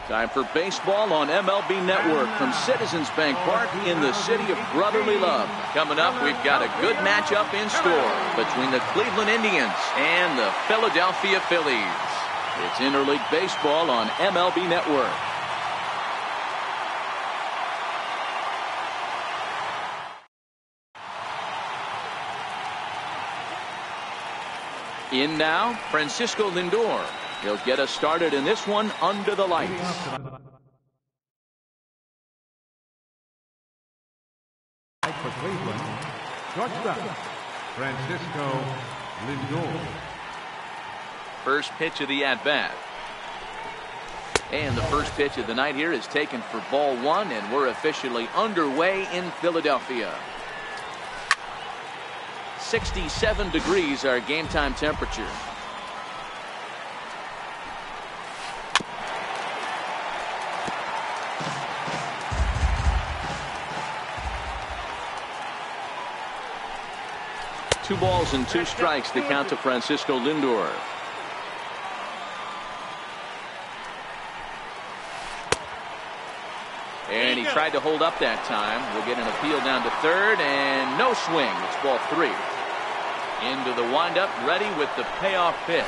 Time for baseball on MLB Network from Citizens Bank Park in the city of brotherly love. Coming up, we've got a good matchup in store between the Cleveland Indians and the Philadelphia Phillies. It's interleague baseball on MLB Network. In now, Francisco Lindor. He'll get us started in this one under the lights. For Cleveland, shortstop, Francisco Lindor. First pitch of the at-bat. And the first pitch of the night here is taken for ball one, and we're officially underway in Philadelphia. 67 degrees our game time temperature. Two balls and two strikes to count to Francisco Lindor. And he tried to hold up that time. We'll get an appeal down to third, and no swing. It's ball three. Into the windup, ready with the payoff pitch.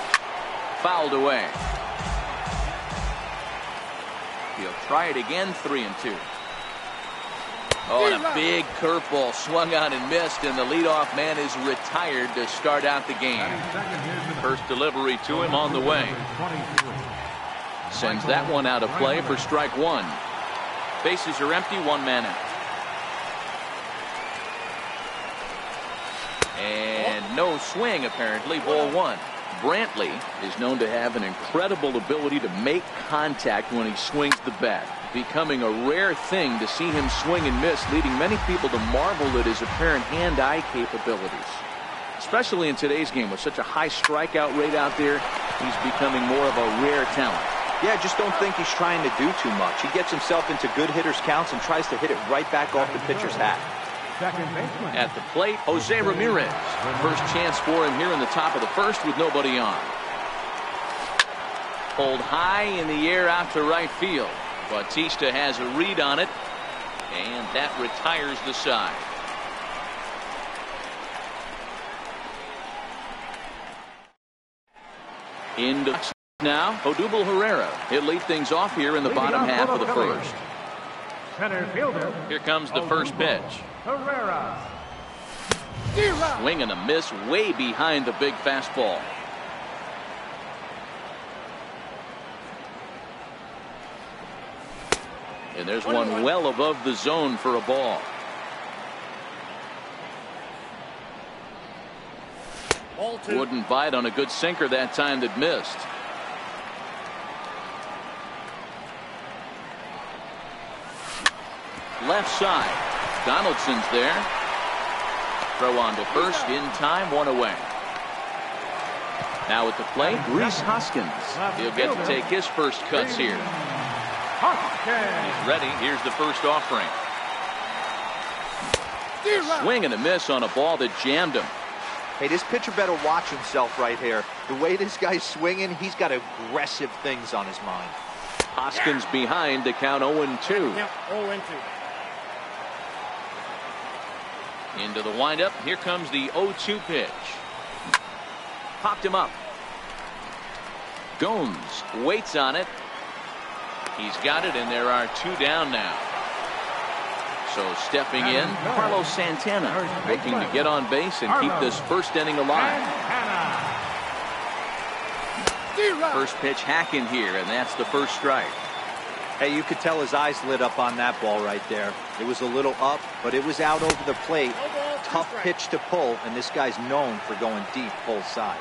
Fouled away. He'll try it again, 3-2. Oh, and a big curveball swung on and missed, and the leadoff man is retired to start out the game. First delivery to him on the way. Sends that one out of play for strike one. Bases are empty, one man out. And no swing, apparently, ball one. Brantley is known to have an incredible ability to make contact when he swings the bat, becoming a rare thing to see him swing and miss, leading many people to marvel at his apparent hand-eye capabilities. Especially in today's game with such a high strikeout rate out there, he's becoming more of a rare talent. Yeah, I just don't think he's trying to do too much. He gets himself into good hitters' counts and tries to hit it right back off the pitcher's hat. At the plate, Jose Ramirez. First chance for him here in the top of the first with nobody on. Pulled high in the air out to right field. Bautista has a read on it, and that retires the side. Into now, Odubel Herrera. He'll lead things off here in the bottom half of the first. Center fielder. Here comes the first pitch. Herrera. Swing and a miss way behind the big fastball. And there's one well above the zone for a ball. Wouldn't bite on a good sinker that time that missed. Left side. Donaldson's there. Throw on to first in time, one away. Now at the plate, Rhys Hoskins. He'll get to take his first cuts here. He's ready. Here's the first offering. Swing and a miss on a ball that jammed him. Hey, this pitcher better watch himself right here. The way this guy's swinging, he's got aggressive things on his mind. Hoskins behind to count 0-2. Yeah, 0-2. Into the windup. Here comes the 0-2 pitch. Popped him up. Gomes waits on it. He's got it, and there are two down now. So stepping in, Carlos Santana, looking to get on base and keep this first inning alive. First pitch hacking here, and that's the first strike. Hey, you could tell his eyes lit up on that ball right there. It was a little up, but it was out over the plate. Tough pitch to pull, and this guy's known for going deep full side.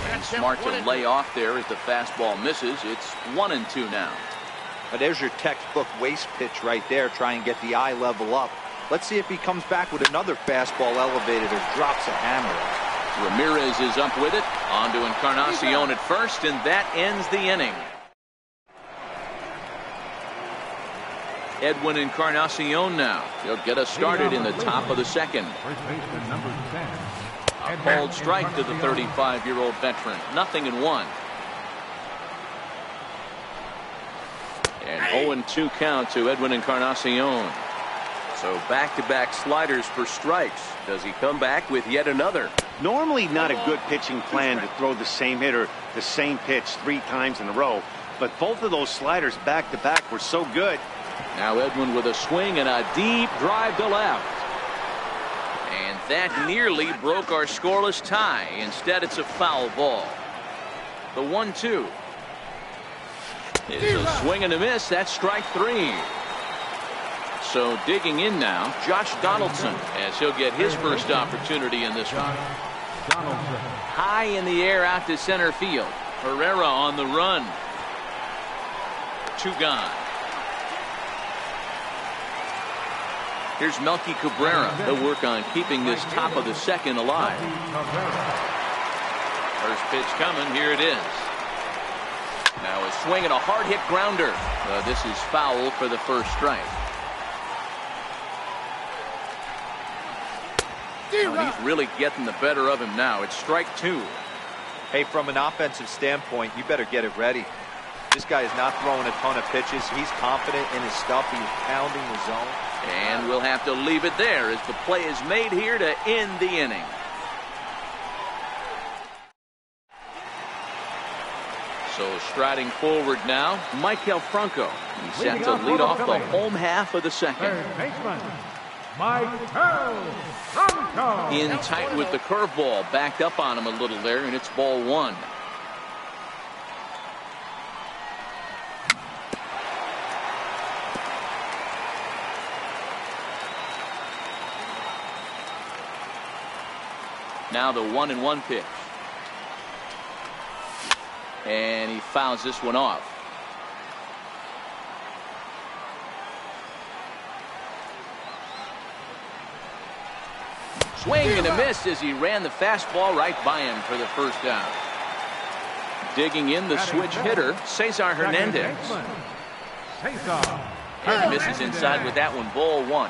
And smart to lay off there as the fastball misses. It's 1-2 now. But there's your textbook waist pitch right there. Try and get the eye level up. Let's see if he comes back with another fastball elevated or drops a hammer. Ramirez is up with it. On to Encarnacion at first, and that ends the inning. Edwin Encarnacion now. He'll get us started in the top of the second. A called strike to the 35-year-old veteran. 0-1. And 0-2 count to Edwin Encarnacion. So back-to-back sliders for strikes. Does he come back with yet another? Normally not a good pitching plan to throw the same hitter the same pitch 3 times in a row, but both of those sliders back-to-back were so good. Now Edwin with a swing and a deep drive to left. And that nearly broke our scoreless tie. Instead, it's a foul ball. The 1-2 is a swing and a miss. That's strike 3. So digging in now, Josh Donaldson, as he'll get his first opportunity in this one. High in the air out to center field. Herrera on the run. 2 gone. Here's Melky Cabrera. He'll work on keeping this top of the second alive. First pitch coming. Here it is. Now a swing and a hard hit grounder. This is foul for the first strike. He's really getting the better of him now. It's strike 2. Hey, from an offensive standpoint, you better get it ready. This guy is not throwing a ton of pitches. He's confident in his stuff. He's pounding the zone. And we'll have to leave it there as the play is made here to end the inning. So striding forward now, Michael Franco. He's set to lead off the home half of the second. In tight with the curveball, backed up on him a little there, and it's ball 1. Now the 1-1 pitch. And he fouls this one off. Swing and a miss as he ran the fastball right by him for the first down. Digging in the switch hitter, Cesar Hernandez. And misses inside with that one, ball 1.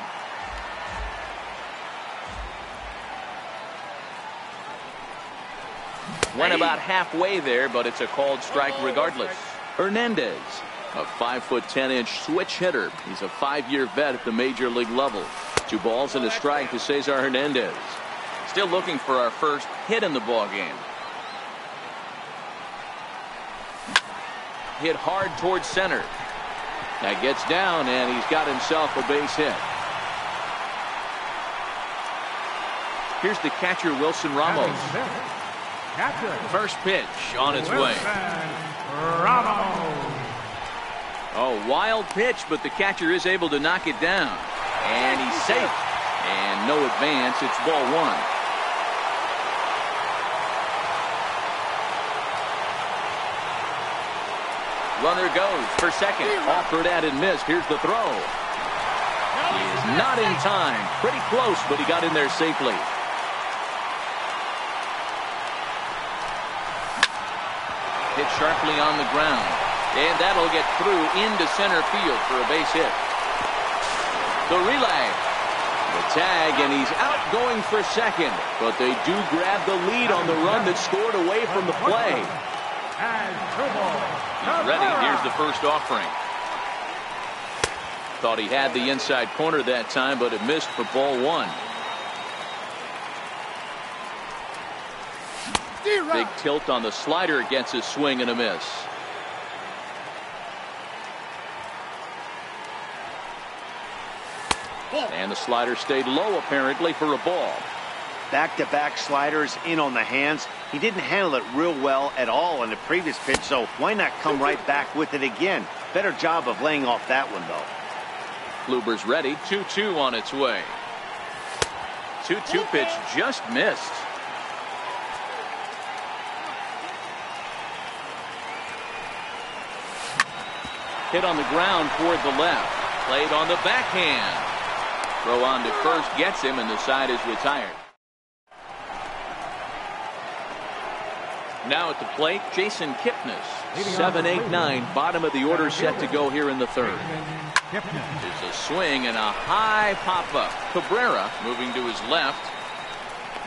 Went about halfway there, but it's a called strike regardless. Hernandez, a 5'10" switch hitter. He's a 5-year vet at the major league level. 2 balls and a strike to Cesar Hernandez. Still looking for our first hit in the ball game. Hit hard towards center. That gets down, and he's got himself a base hit. Here's the catcher, Wilson Ramos. First pitch on its way. Oh, wild pitch, but the catcher is able to knock it down. And he's safe. And no advance. It's ball 1. Runner goes for second. Offered at and missed. Here's the throw. He is not in time. Pretty close, but he got in there safely. Hit sharply on the ground. And that'll get through into center field for a base hit. The relay. The tag, and he's out going for second. But they do grab the lead on the run that scored away from the play. He's ready. Here's the first offering. Thought he had the inside corner that time, but it missed for ball 1. Big tilt on the slider, gets a swing and a miss. And the slider stayed low apparently for a ball. Back-to-back sliders in on the hands. He didn't handle it real well at all in the previous pitch, so why not come right back with it again? Better job of laying off that one, though. Kluber's ready. 2-2 on its way. 2-2 pitch just missed. Hit on the ground toward the left. Played on the backhand. Throw on to first gets him, and the side is retired. Now at the plate, Jason Kipnis. 7-8-9, bottom of the order set to go here in the third. There's a swing and a high pop-up. Cabrera moving to his left.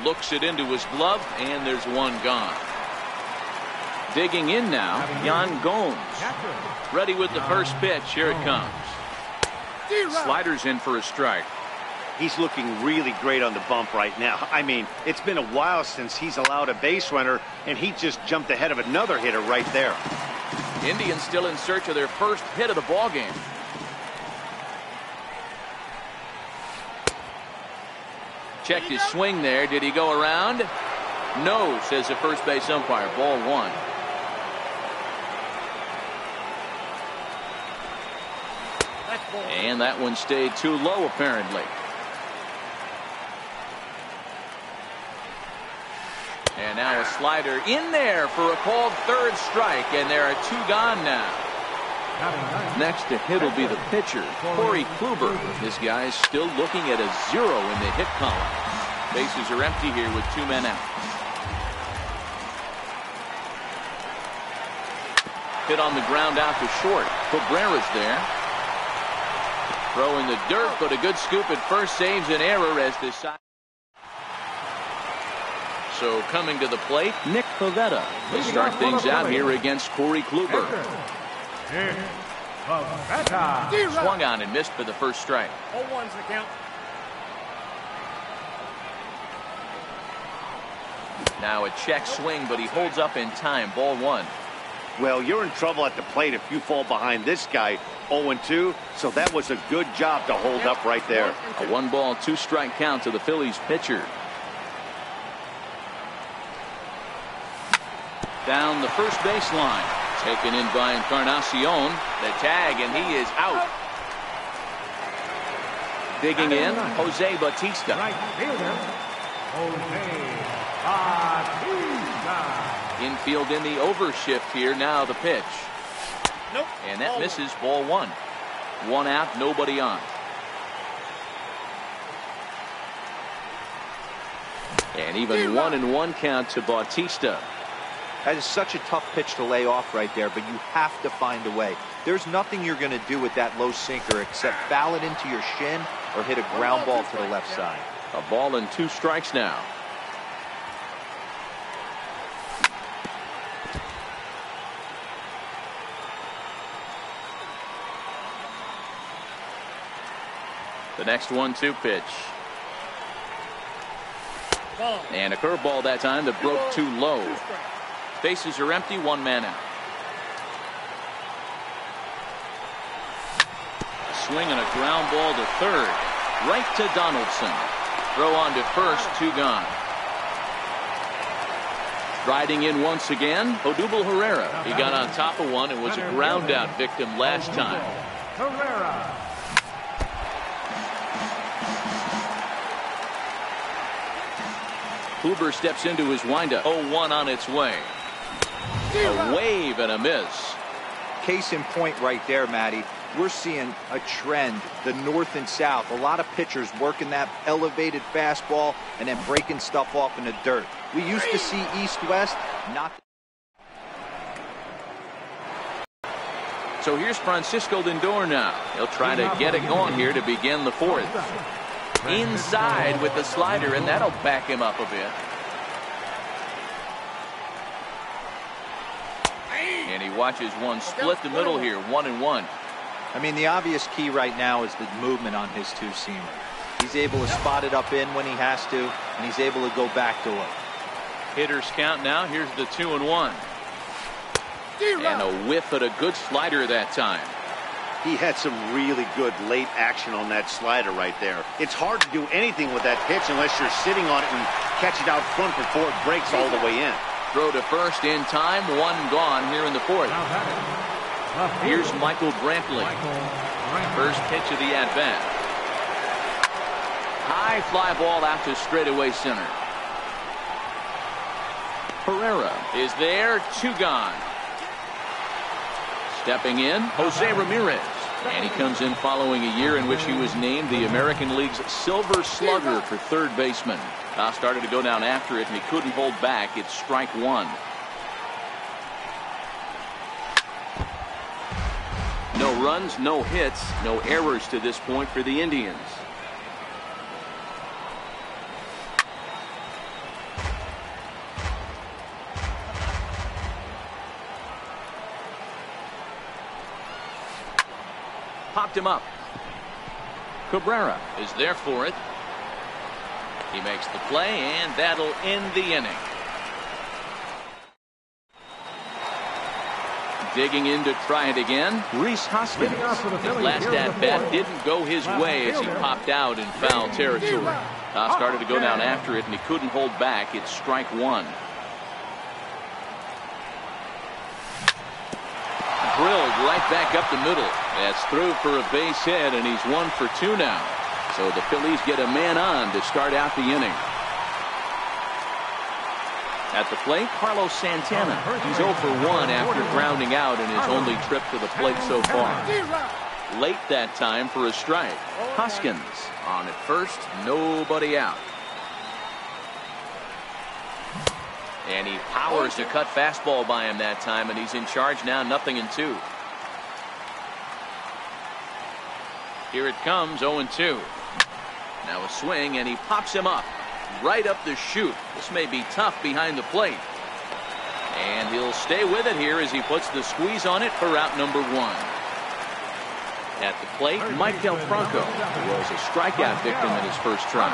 Looks it into his glove, and there's one gone. Digging in now, Yan Gomes. Ready with the first pitch. Here it comes. Sliders in for a strike. He's looking really great on the bump right now. I mean, it's been a while since he's allowed a base runner, and he just jumped ahead of another hitter right there. Indians still in search of their first hit of the ballgame. Checked his swing there. Did he go around? No, says the first base umpire. Ball one. And that one stayed too low, apparently. And now a slider in there for a called third strike, and there are two gone now. Next to hit will be the pitcher, Corey Kluber. This guy's still looking at a 0 in the hit column. Bases are empty here with two men out. Hit on the ground out to short. Cabrera's there. Throw in the dirt, but a good scoop at first saves an error as this side. So coming to the plate, Nick Pivetta will start things out here against Corey Kluber. Swung on and missed for the first strike. 0-1's the count. Now a check swing, but he holds up in time. Ball one. Well, you're in trouble at the plate if you fall behind this guy. 0-2, so that was a good job to hold up right there. A 1-ball, 2-strike count to the Phillies pitcher. Down the first baseline. Taken in by Encarnacion. The tag, and he is out. Digging in, Jose Bautista. Right fielder, Jose Bautista. Infield in the overshift here. Now the pitch. Nope. And that misses. Ball one. One out, nobody on. And even 1-1 count to Bautista. That is such a tough pitch to lay off right there, but you have to find a way. There's nothing you're going to do with that low sinker except foul it into your shin or hit a ground ball to the left side. A ball and 2 strikes now. The next 1-2 pitch. And a curveball that time that broke too low. Bases are empty, 1 man out. A swing and a ground ball to third. Right to Donaldson. Throw on to first, 2 gone. Riding in once again, Odubel Herrera. He got on top of one and was a ground out victim last time. Herrera. Kluber steps into his windup. 0-1 on its way. A wave and a miss. Case in point right there, Matty. We're seeing a trend, the north and south. A lot of pitchers working that elevated fastball and then breaking stuff off in the dirt. We used to see east-west, not. So here's Francisco Lindor now. He'll try to get it going here to begin the 4th. Inside with the slider, and that'll back him up a bit. And he watches one split the middle here, 1-1. I mean, the obvious key right now is the movement on his two-seamer. He's able to spot it up in when he has to, and he's able to go back to it. Hitters count now. Here's the 2-1. And a whiff at a good slider that time. He had some really good late action on that slider right there. It's hard to do anything with that pitch unless you're sitting on it and catch it out front before it breaks all the way in. Throw to first in time, 1 gone here in the 4th. Here's Michael Brantley. First pitch of the at-bat. High fly ball out to straightaway center. Herrera is there, 2 gone. Stepping in, Jose Ramirez. And he comes in following a year in which he was named the American League's Silver Slugger for third baseman. Started to go down after it, and he couldn't hold back. It's strike 1. No runs, no hits, no errors to this point for the Indians. popped him up. Cabrera is there for it. He makes the play, and that'll end the inning. Digging in to try it again, Rhys Hoskins. His last at-bat didn't go his way as he popped out in foul territory. Started to go down after it, and he couldn't hold back. It's strike one. Drilled right back up the middle. That's through for a base hit, and he's 1 for 2 now. So the Phillies get a man on to start out the inning. At the plate, Carlos Santana. He's 0 for 1 after grounding out in his only trip to the plate so far. Late that time for a strike. Hoskins on at first, nobody out. And he powers to cut fastball by him that time, and he's in charge now, 0-2. Here it comes, 0-2. Now a swing, and he pops him up. Right up the chute. This may be tough behind the plate. And he'll stay with it here as he puts the squeeze on it for out number 1. At the plate, Mike Del Franco was a strikeout victim in his first try.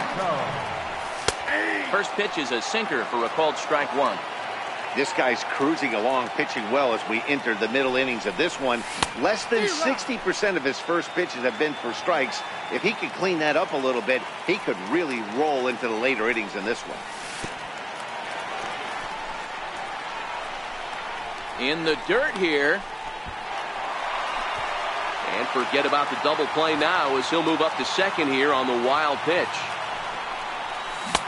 First pitch is a sinker for a called strike 1. This guy's cruising along, pitching well as we enter the middle innings of this one. Less than 60% of his first pitches have been for strikes. If he could clean that up a little bit, he could really roll into the later innings in this one. In the dirt here. And forget about the double play now as he'll move up to second here on the wild pitch.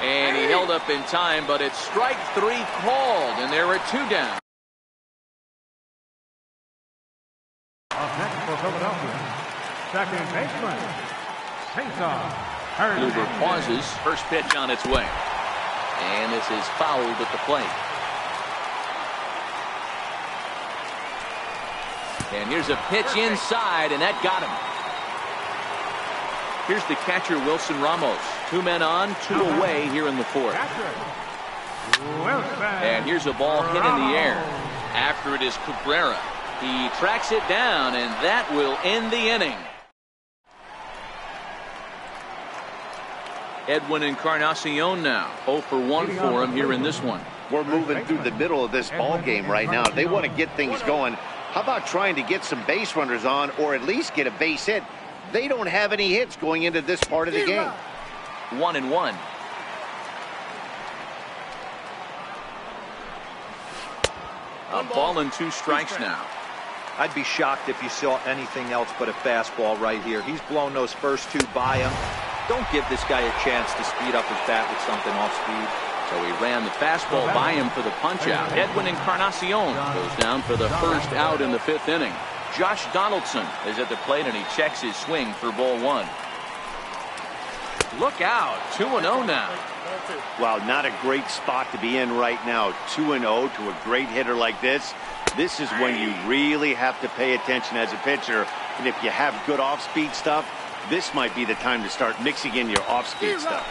And he held up in time, but it's strike 3 called, and there are 2 down. Up next for Philadelphia, second baseman, Kluber pauses. First pitch on its way. And this is fouled at the plate. And here's a pitch inside, and that got him. Here's the catcher, Wilson Ramos. 2 men on, 2 away here in the 4th. And here's a ball hit in the air. After it is Cabrera. He tracks it down, and that will end the inning. Edwin Encarnacion now. 0 for 1 for him here in this one. We're moving through the middle of this ball game right now. They want to get things going. How about trying to get some base runners on, or at least get a base hit? They don't have any hits going into this part of the game. 1-1. A ball and 2 strikes now. I'd be shocked if you saw anything else but a fastball right here. He's blown those first 2 by him. Don't give this guy a chance to speed up his bat with something off speed. So he ran the fastball by him for the punch-out. Edwin Encarnacion goes down for the first out in the 5th inning. Josh Donaldson is at the plate, and he checks his swing for ball 1. Look out, 2-0 now. Well, not a great spot to be in right now. 2-0 to a great hitter like this. This is when you really have to pay attention as a pitcher. And if you have good off-speed stuff, this might be the time to start mixing in your off-speed stuff.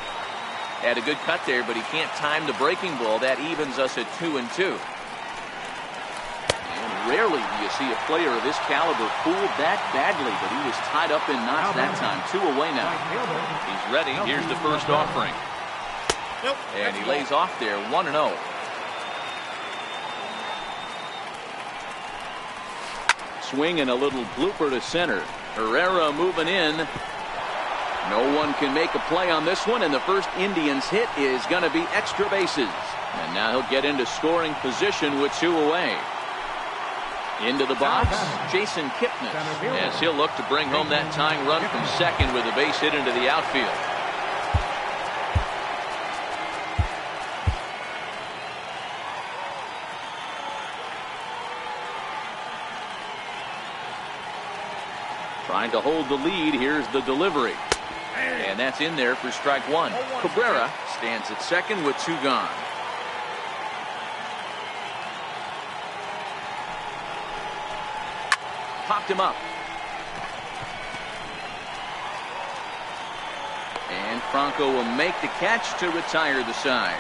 Had a good cut there, but he can't time the breaking ball. That evens us at 2-2. And rarely do you see a player of this caliber fooled that badly, but he was tied up in knots that time. 2 away now. He's ready. Here's the first offering. And he lays off there, 1-0. Swing and a little blooper to center. Herrera moving in. No one can make a play on this one, and the first Indians hit is going to be extra bases. And now he'll get into scoring position with 2 away. Into the box, Jason Kipnis, as he'll look to bring home that tying run from second with a base hit into the outfield. Trying to hold the lead. Here's the delivery. And that's in there for strike 1. Cabrera stands at second with 2 gone. Popped him up. And Franco will make the catch to retire the side.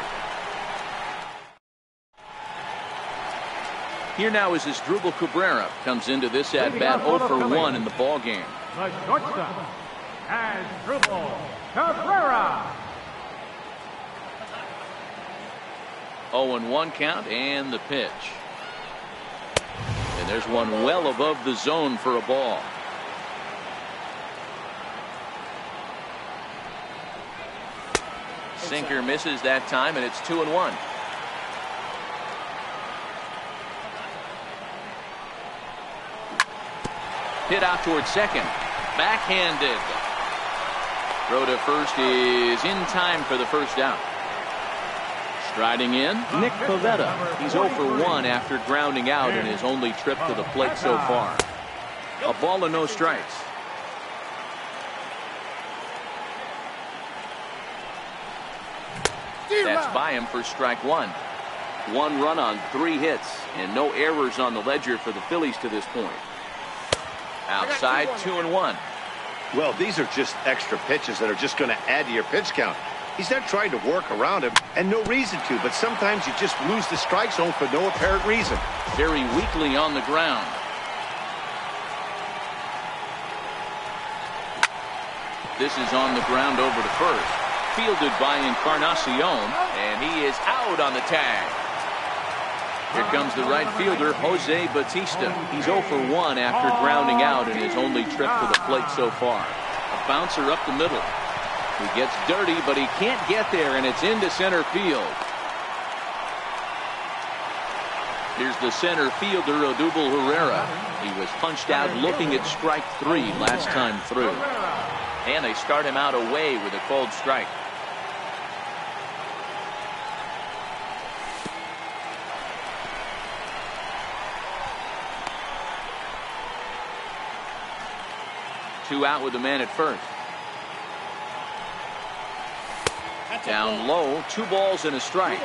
Here now is Asdrubal Cabrera. Comes into this at bat 0 for 1 in the ball game. the shortstop, Asdrubal Cabrera. 0-1 count and the pitch. And there's one well above the zone for a ball. Sinker misses that time, and it's 2-1. Hit out towards second. Backhanded. Throw to first is in time for the first out. Striding in, Nick Pivetta. He's 0 for 1 after grounding out in his only trip to the plate so far. A ball and no strikes. That's by him for strike one. 1 run on 3 hits and no errors on the ledger for the Phillies to this point. Outside, 2-1. Well, these are just extra pitches that are just going to add to your pitch count. He's not trying to work around him, and no reason to, but sometimes you just lose the strike zone for no apparent reason. Very weakly on the ground. This is on the ground over to first. Fielded by Encarnacion, and he is out on the tag. Here comes the right fielder, Jose Bautista. He's 0 for 1 after grounding out in his only trip to the plate so far. A bouncer up the middle. He gets dirty, but he can't get there, and it's into center field. Here's the center fielder, Odubel Herrera. He was punched out looking at strike 3 last time through. And they start him out away with a called strike. Two out with the man at first. Down low, 2 balls and a strike.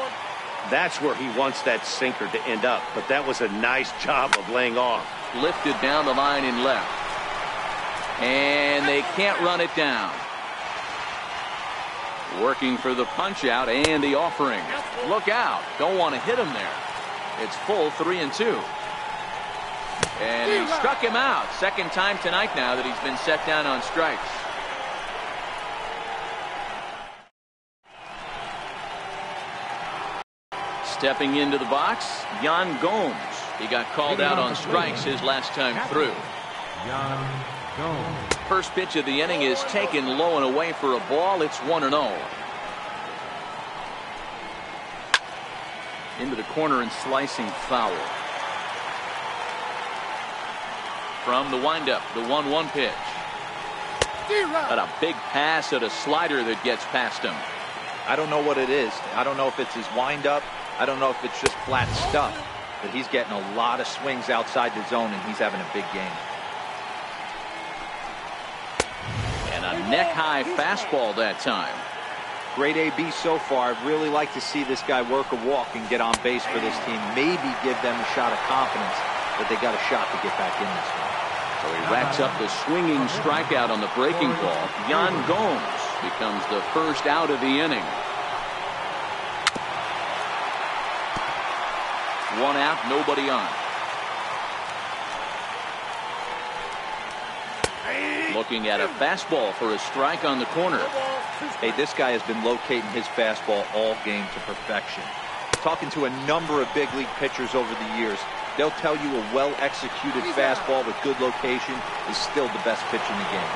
That's where he wants that sinker to end up, but that was a nice job of laying off. Lifted down the line in left. And they can't run it down. Working for the punch out and the offering. Look out. Don't want to hit him there. It's full 3-2. And he struck him out. Second time tonight now that he's been set down on strikes. Stepping into the box, Yan Gomes. He got called out on strikes his last time through. First pitch of the inning is taken low and away for a ball. It's 1-0. Into the corner and slicing foul. From the windup, the 1-1 pitch. Got a big pass at a slider that gets past him. I don't know what it is. I don't know if it's his windup. I don't know if it's just flat stuff. But he's getting a lot of swings outside the zone, and he's having a big game. And a neck-high fastball that time. Great AB so far. I'd really like to see this guy work a walk and get on base for this team. Maybe give them a shot of confidence that they got a shot to get back in this one. So he racks up the swinging strikeout on the breaking ball. Yan Gomes becomes the first out of the inning. 1 out, nobody on. Looking at a fastball for a strike on the corner. Hey, this guy has been locating his fastball all game to perfection. Talking to a number of big league pitchers over the years, they'll tell you a well-executed fastball with good location is still the best pitch in the game.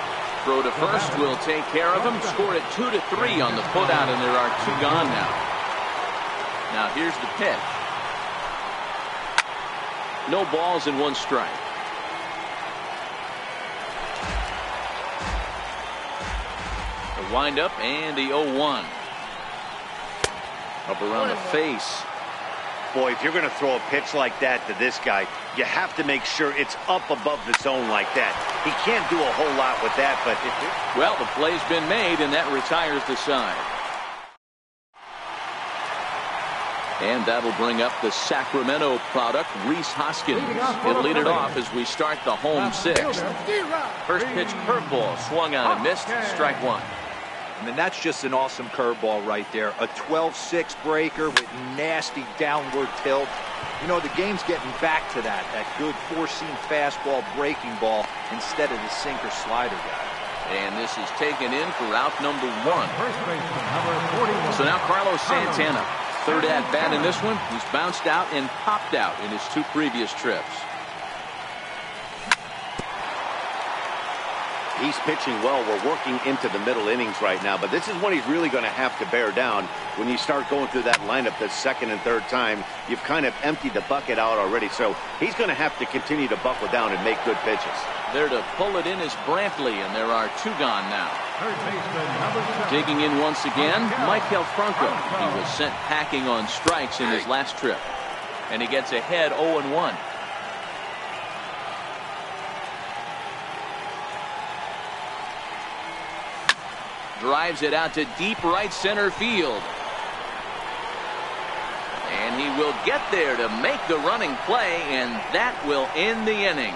Throw to first will take care of him. Scored at 2-3 on the putout, and there are 2 gone now. Now here's the pitch. No balls and 1 strike. The windup and the 0-1. Up around the face. Boy, if you're going to throw a pitch like that to this guy, you have to make sure it's up above the zone like that. He can't do a whole lot with that, but well, the play's been made, and that retires the side. And that'll bring up the Sacramento product, Rhys Hoskins. He'll lead it off as we start the home 6th. First pitch curveball swung on and missed. Strike 1. I mean, that's just an awesome curveball right there. A 12-6 breaker with nasty downward tilt. You know, the game's getting back to that good four-seam fastball breaking ball instead of the sinker slider guy. And this is taken in for out number 1. First baseman, number 41. So now Carlos Santana, third at bat in this one. He's bounced out and popped out in his 2 previous trips. He's pitching well. We're working into the middle innings right now, but this is when he's really going to have to bear down. When you start going through that lineup the second and third time, you've kind of emptied the bucket out already, so he's going to have to continue to buckle down and make good pitches. There to pull it in is Brantley, and there are 2 gone now. Third baseman, number 7. Digging in once again, Michael Franco. He was sent packing on strikes in his last trip, and he gets ahead 0-1. Drives it out to deep right center field. And he will get there to make the running play, and that will end the inning.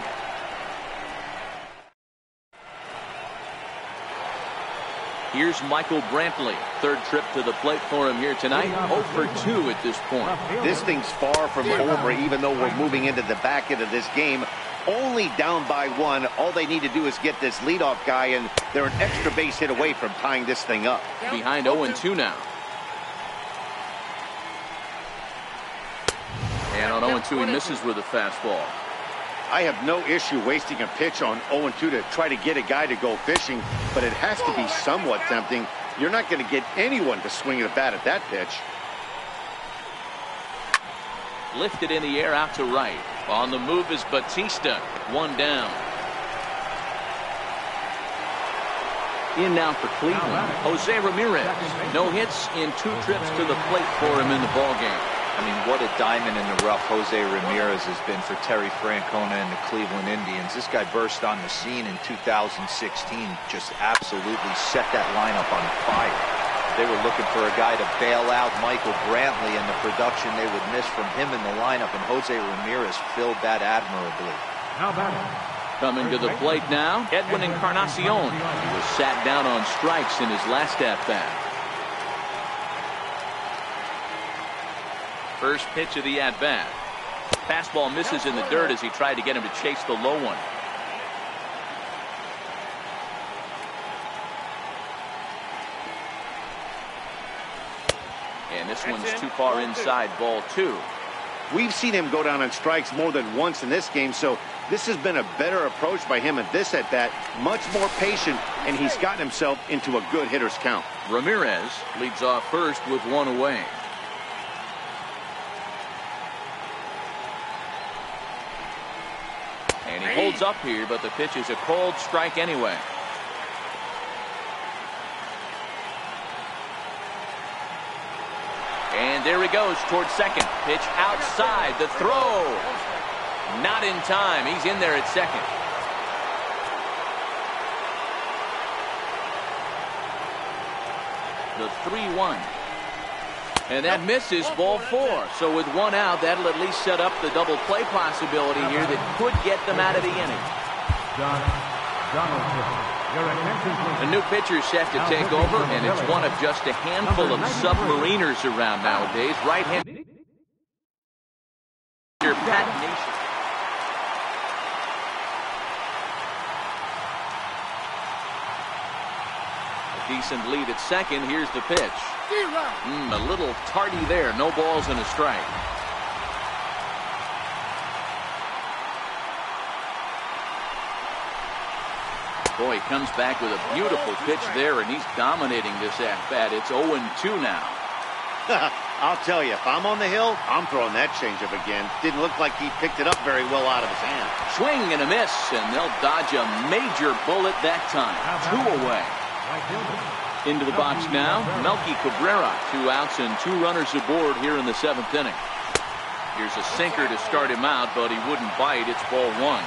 Here's Michael Brantley. Third trip to the plate for him here tonight. 0 for 2 at this point. This thing's far from over, even though we're moving into the back end of this game. Only down by 1. All they need to do is get this leadoff guy, and they're an extra base hit away from tying this thing up. Behind 0-2 now. And on 0-2, he misses with a fastball. I have no issue wasting a pitch on 0-2 to try to get a guy to go fishing, but it has to be somewhat tempting. You're not going to get anyone to swing a bat at that pitch. Lifted in the air out to right. On the move is Batista. 1 down. In now for Cleveland, Jose Ramirez. No hits in 2 trips to the plate for him in the ballgame. I mean, what a diamond in the rough Jose Ramirez has been for Terry Francona and the Cleveland Indians. This guy burst on the scene in 2016, just absolutely set that lineup on fire. They were looking for a guy to bail out Michael Brantley, and the production they would miss from him in the lineup, and Jose Ramirez filled that admirably. Now batting. Coming to the plate now, Edwin Encarnacion. He was sat down on strikes in his last at-bat. First pitch of the at-bat. Fastball misses in the dirt as he tried to get him to chase the low one. And this one's too far inside, ball 2. We've seen him go down on strikes more than once in this game, so this has been a better approach by him at this at-bat. Much more patient, and he's gotten himself into a good hitter's count. Ramirez leads off first with 1 away. And he holds up here, but the pitch is a cold strike anyway. And there he goes towards second. Pitch outside. The throw. Not in time. He's in there at second. The 3-1. And that misses, ball 4. So with 1 out, that'll at least set up the double play possibility here that could get them out of the inning. The new pitcher set to take over, and it's one of just a handful of submariners around nowadays. Right-handed Pat Nation. A decent lead at second. Here's the pitch. A little tardy there. No balls and a strike. Boy, he comes back with a beautiful pitch there, and he's dominating this at-bat. It's 0-2 now. I'll tell you, if I'm on the hill, I'm throwing that changeup again. Didn't look like he picked it up very well out of his hand. Swing and a miss, and they'll dodge a major bullet that time. 2 away. Into the box now, Melky Cabrera. 2 outs and 2 runners aboard here in the 7th inning. Here's a sinker to start him out, but he wouldn't bite. It's ball 1.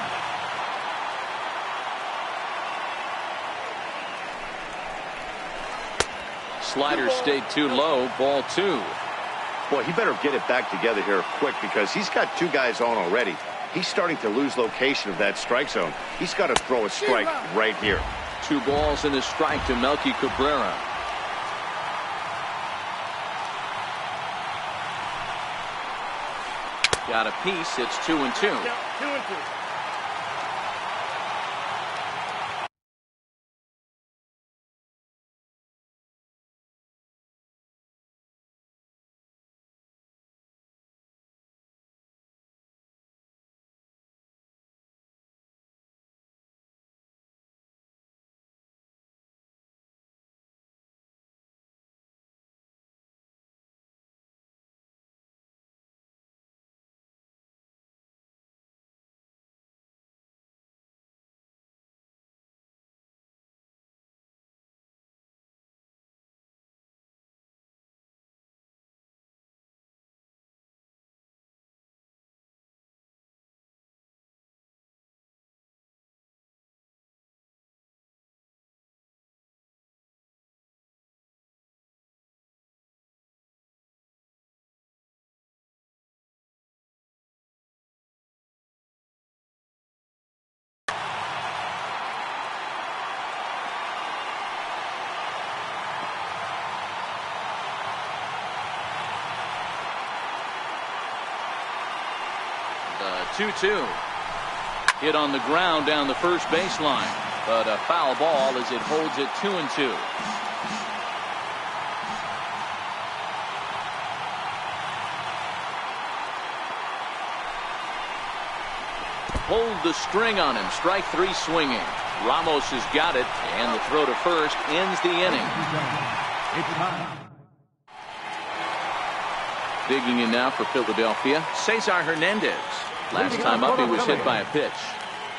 Slider stayed too low, ball 2. Boy, he better get it back together here quick because he's got 2 guys on already. He's starting to lose location of that strike zone. He's got to throw a strike right here. 2 balls and a strike to Melky Cabrera. Got a piece. It's 2-2. 2-2. The 2-2. Hit on the ground down the first baseline, but a foul ball as it holds it 2-2. Pulled the string on him. Strike 3 swinging. Ramos has got it, and the throw to first ends the inning. Digging in now for Philadelphia, Cesar Hernandez. Last time up, he was hit by a pitch.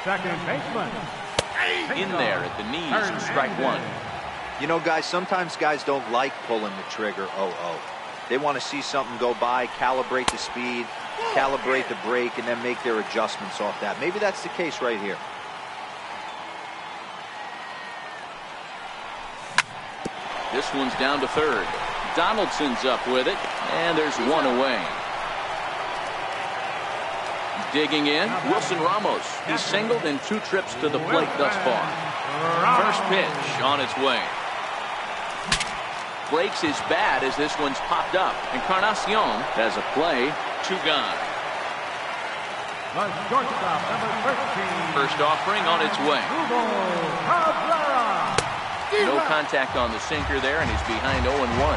Second baseman. In there at the knees, strike 1. You know, guys, sometimes guys don't like pulling the trigger 0-0. They want to see something go by, calibrate the speed, calibrate the break, and then make their adjustments off that. Maybe that's the case right here. This one's down to third. Donaldson's up with it, and there's one away. Digging in, Wilson Ramos. He's singled in 2 trips to the plate thus far. First pitch on its way. Breaks his bat as this one's popped up. Encarnacion has a play. 2 gone. The shortstop, number 13. First offering on its way. No contact on the sinker there, and he's behind 0-1.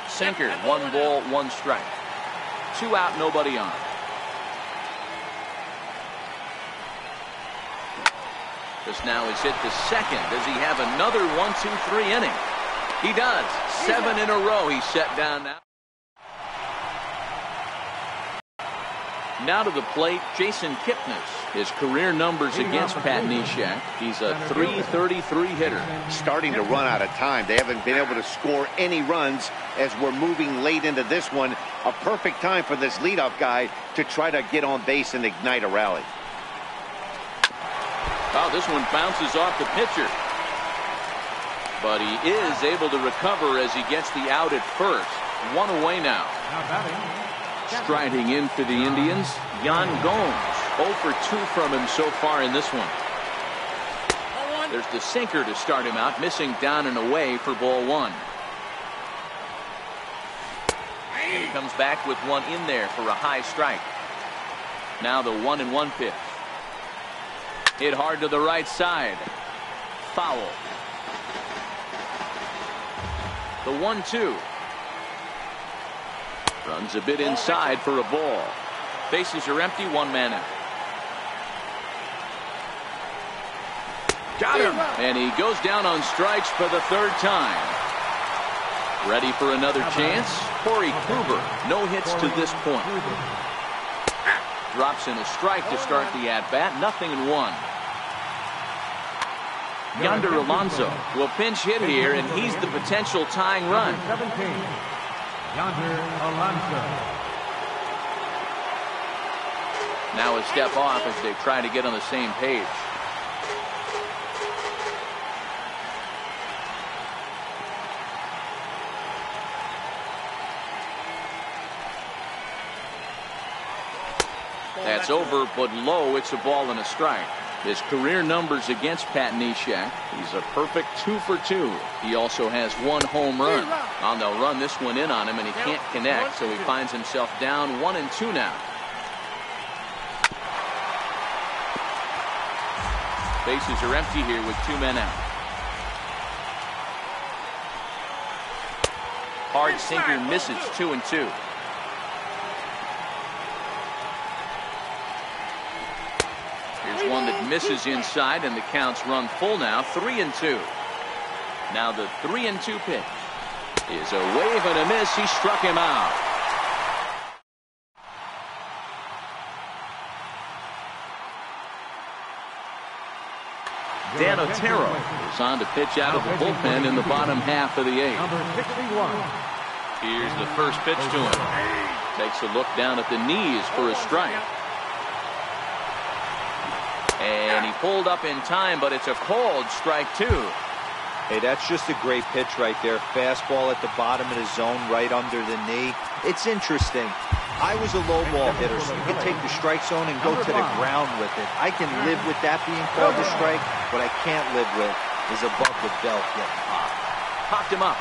Sinker, 1 ball, 1 strike. 2 out, nobody on. This now is hit to second. Does he have another 1-2-3 inning? He does. 7 in a row he's set down now. Now to the plate, Jason Kipnis. His career numbers against Pat Neshek. He's a .333 hitter. Starting to run out of time. They haven't been able to score any runs as we're moving late into this one. A perfect time for this leadoff guy to try to get on base and ignite a rally. Oh, this one bounces off the pitcher. But he is able to recover as he gets the out at first. 1 away now. Striding in for the Indians, Yan Gomes. 0 for 2 from him so far in this one. There's the sinker to start him out, missing down and away for ball 1. And he comes back with one in there for a high strike. Now the 1-1 pitch. Hit hard to the right side. Foul. The 1-2. Runs a bit inside for a ball. Bases are empty, 1 man out. Got him! And he goes down on strikes for the 3rd time. Ready for another chance? Corey Kluber, no hits to this point. Drops in a strike to start the at-bat, 0-1. Yonder Alonso will pinch hit here, and he's the potential tying run. 17. Yonder Alonso. Now a step off as they try to get on the same page. That's over, but low. It's a ball and a strike. His career numbers against Pat Neshek, he's a perfect 2 for 2. He also has 1 home run. And they'll run this one in on him, and he can't connect, so he finds himself down 1-2 now. Bases are empty here with 2 men out. Hard sinker misses, 2-2. Here's one that misses inside, and the count's run full now, 3-2. Now the 3-2 pitch is a wave and a miss. He struck him out. Dan Otero is on to pitch out of the bullpen in the bottom half of the 8th. Number 61. Here's the first pitch to him. Takes a look down at the knees for a strike. And he pulled up in time, but it's a called strike 2. Hey, that's just a great pitch right there. Fastball at the bottom of the zone, right under the knee. It's interesting. I was a low ball hitter, so you can take the strike zone and go to the ground with it. I can live with that being called a strike. What I can't live with is above the belt getting popped. Popped him up.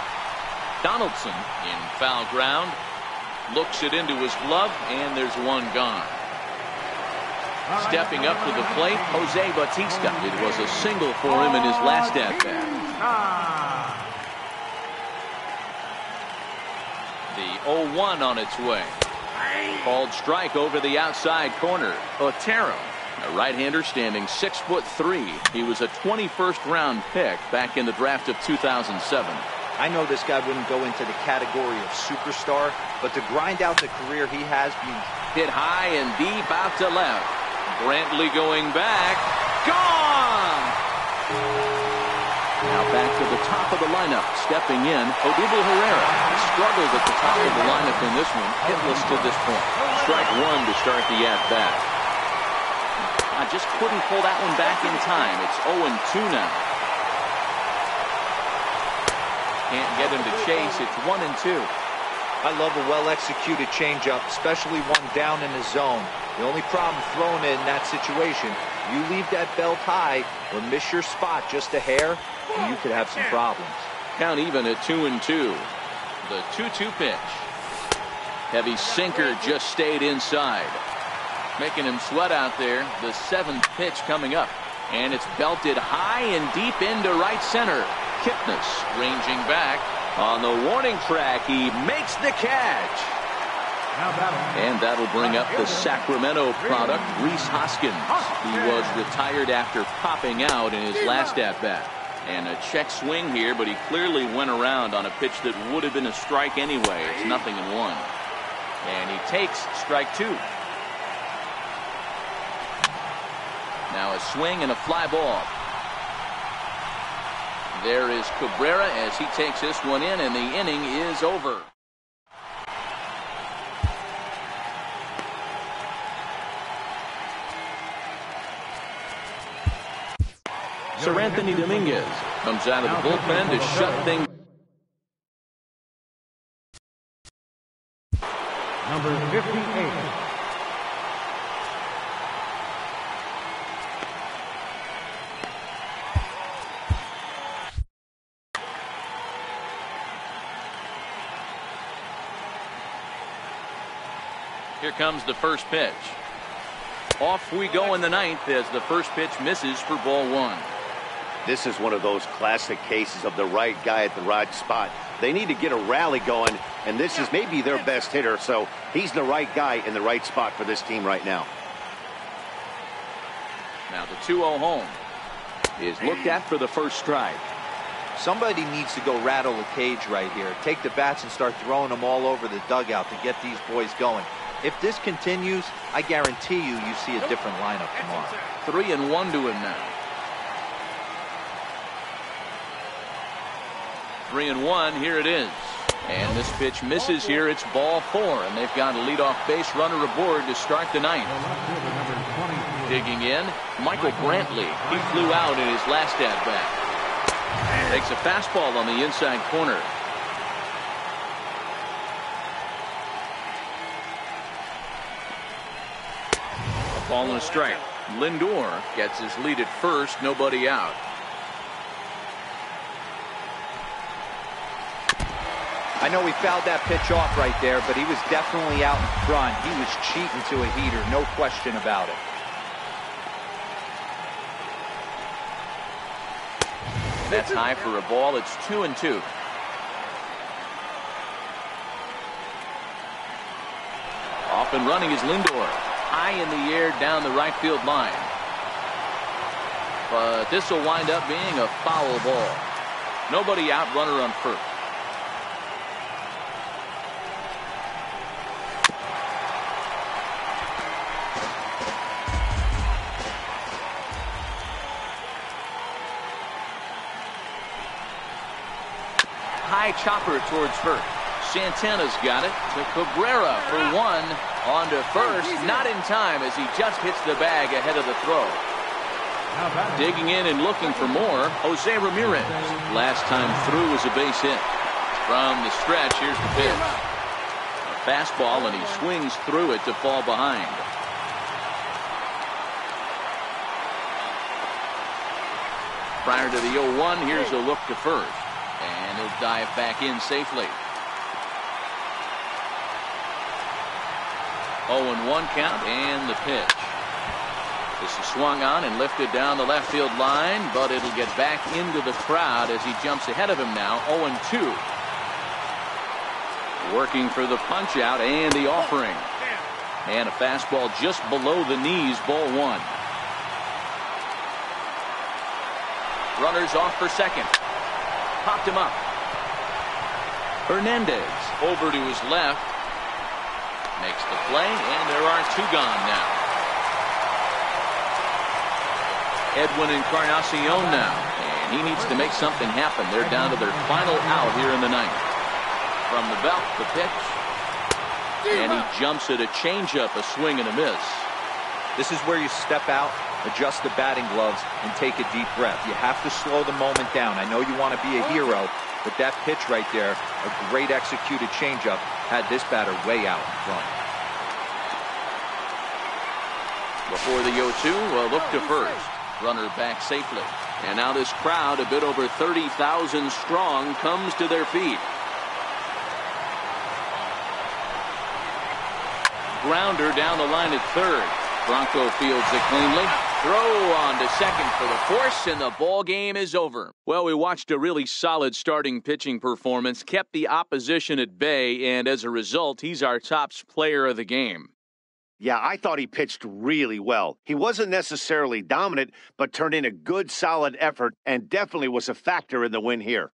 Donaldson in foul ground. Looks it into his glove, and there's one gone. Stepping up to the plate, Jose Bautista. It was a single for him in his last at-bat. The 0-1 on its way. Called strike over the outside corner. Otero, a right-hander standing 6'3". He was a 21st round pick back in the draft of 2007. I know this guy wouldn't go into the category of superstar, but to grind out the career he has been hit high and deep out to left. Brantley going back. Gone! Now back to the top of the lineup. Stepping in, Odubel Herrera. Struggled at the top of the lineup in this one. Hitless to this point. Strike 1 to start the at-bat. I just couldn't pull that one back in time. It's 0-2 now. Can't get him to chase. It's 1-2. I love a well-executed changeup, especially one down in the zone. The only problem throwing it in that situation, you leave that belt high or miss your spot just a hair, and you could have some problems. Count even at 2-2. The 2-2 pitch. Heavy sinker just stayed inside. Making him sweat out there. The 7th pitch coming up. And it's belted high and deep into right center. Kipnis ranging back. On the warning track, he makes the catch. And that'll bring up the Sacramento product, Rhys Hoskins. He was retired after popping out in his last at-bat. And a check swing here, but he clearly went around on a pitch that would have been a strike anyway. It's 0-1. And he takes strike 2. Now a swing and a fly ball. There is Cabrera as he takes this one in, and the inning is over. Sir Anthony Dominguez comes out of the bullpen to shut things. Number 58. Here comes the first pitch. Off we go in the 9th as the first pitch misses for ball 1. This is one of those classic cases of the right guy at the right spot. They need to get a rally going, and this is maybe their best hitter, so he's the right guy in the right spot for this team right now. Now the 2-0 home is looked at for the first strike. Somebody needs to go rattle the cage right here. Take the bats and start throwing them all over the dugout to get these boys going. If this continues, I guarantee you see a different lineup tomorrow. 3-1 to him now. 3-1, here it is. And this pitch misses here. It's ball 4, and they've got a leadoff base runner aboard to start the 9th. Digging in, Michael Brantley. He flew out in his last at-bat. Takes a fastball on the inside corner. A ball and a strike. Lindor gets his lead at first, nobody out. I know he fouled that pitch off right there, but he was definitely out in front. He was cheating to a heater, no question about it. That's high for a ball. It's 2-2. Off and running is Lindor. High in the air down the right field line. But this will wind up being a foul ball. Nobody out, runner on first. High chopper towards first. Santana's got it to Cabrera for one. On to first. Not in time as he just hits the bag ahead of the throw. Digging in and looking for more, Jose Ramirez. Last time through was a base hit. From the stretch, here's the pitch. A fastball, and he swings through it to fall behind. Prior to the 0-1, here's a look to first. And he'll dive back in safely. 0-1 count and the pitch. This is swung on and lifted down the left field line, but it'll get back into the crowd as he jumps ahead of him now. 0-2. Working for the punch out and the offering. And a fastball just below the knees, ball one. Runners off for second. Popped him up. Hernandez over to his left. Makes the play, and there are two gone now. Edwin Encarnacion now, and he needs to make something happen. They're down to their final out here in the ninth. From the belt, the pitch. And he jumps at a changeup, a swing and a miss. This is where you step out, adjust the batting gloves, and take a deep breath. You have to slow the moment down. I know you want to be a hero, but that pitch right there, a great executed changeup, had this batter way out in front. Before the 0-2, a look to first. Runner back safely. And now this crowd, a bit over 30,000 strong, comes to their feet. Grounder down the line at third. Bronco fields it cleanly. Throw on to second for the force, and the ball game is over. Well, we watched a really solid starting pitching performance, kept the opposition at bay, and as a result, he's our top player of the game. Yeah, I thought he pitched really well. He wasn't necessarily dominant, but turned in a good, solid effort and definitely was a factor in the win here.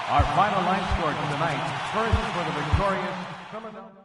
Our final line score tonight, first for the victorious Philadelphia.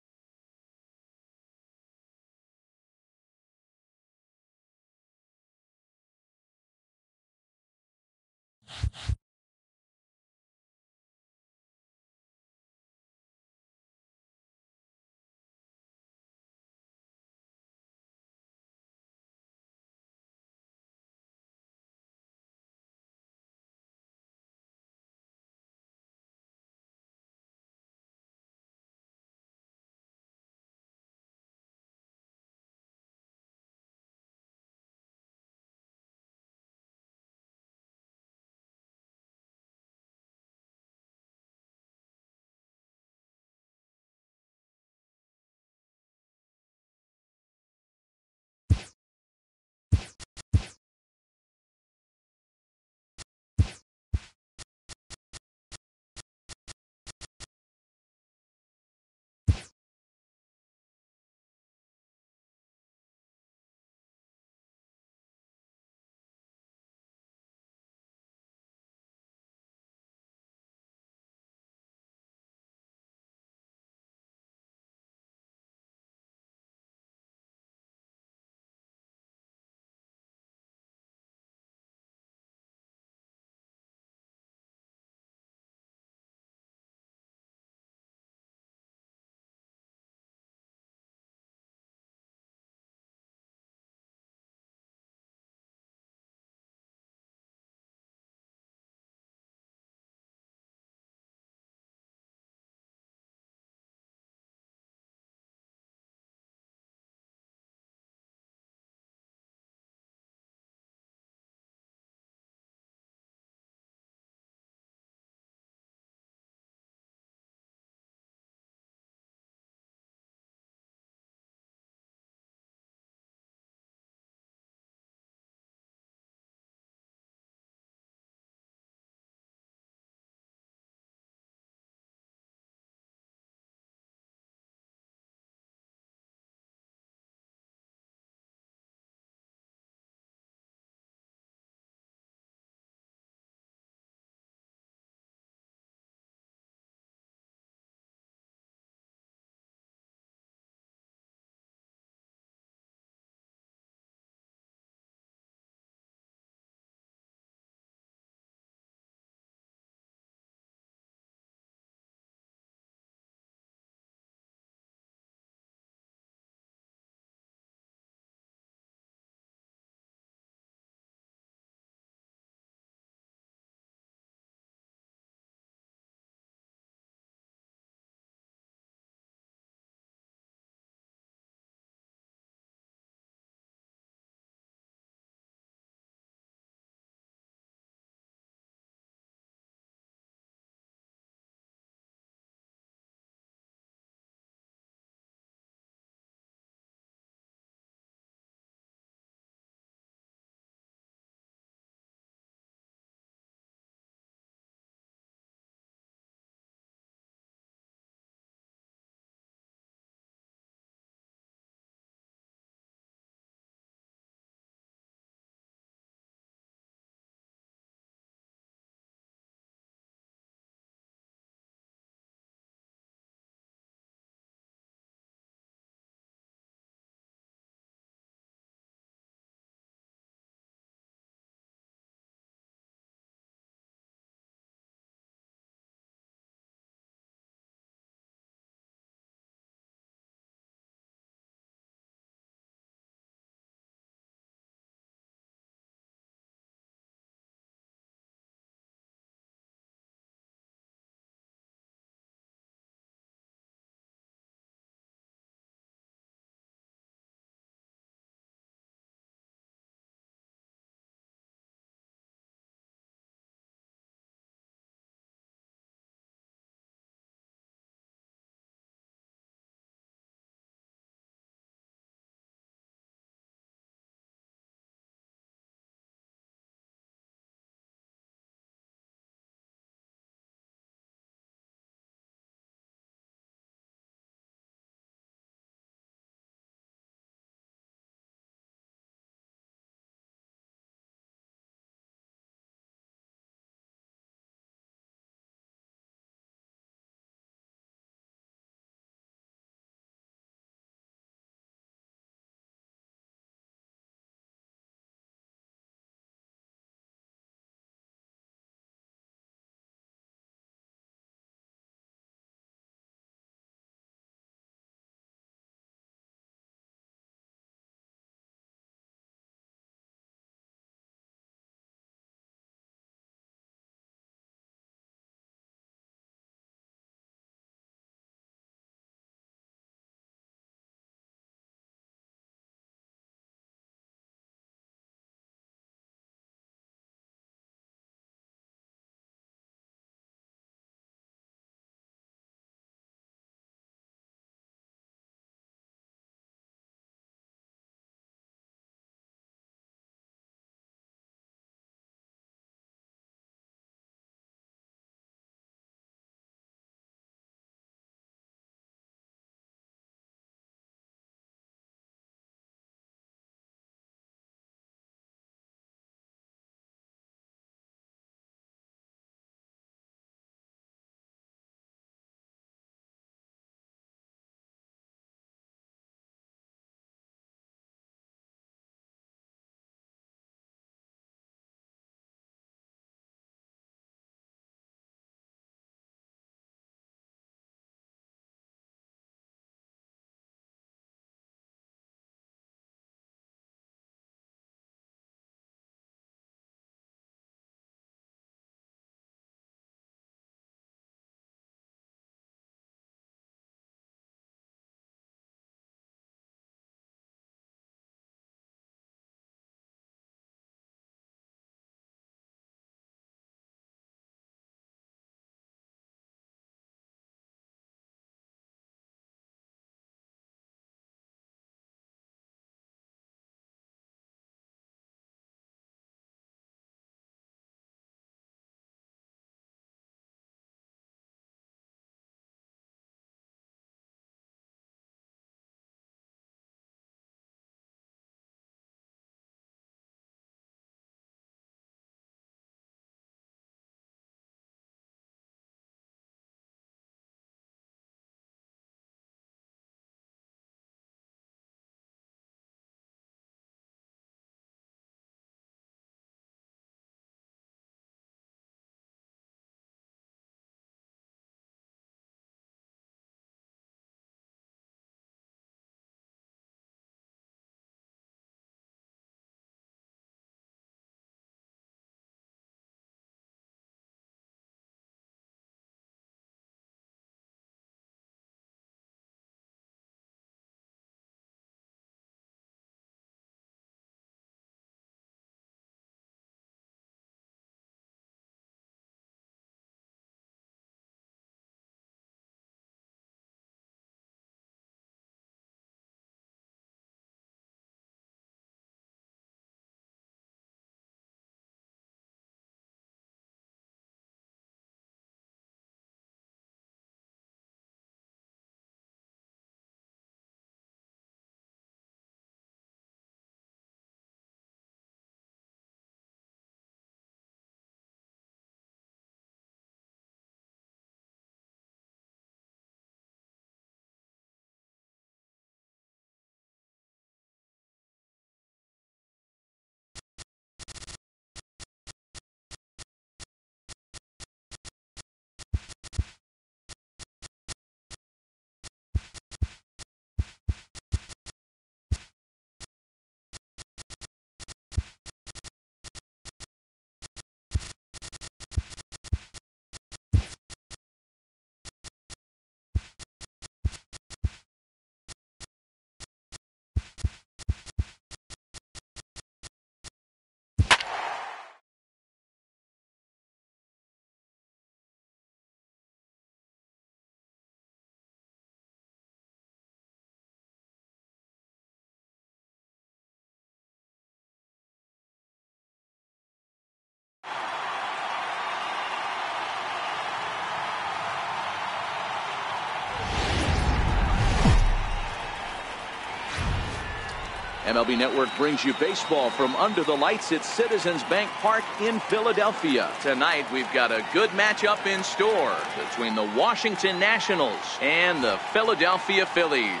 MLB Network brings you baseball from under the lights at Citizens Bank Park in Philadelphia. Tonight, we've got a good matchup in store between the Washington Nationals and the Philadelphia Phillies.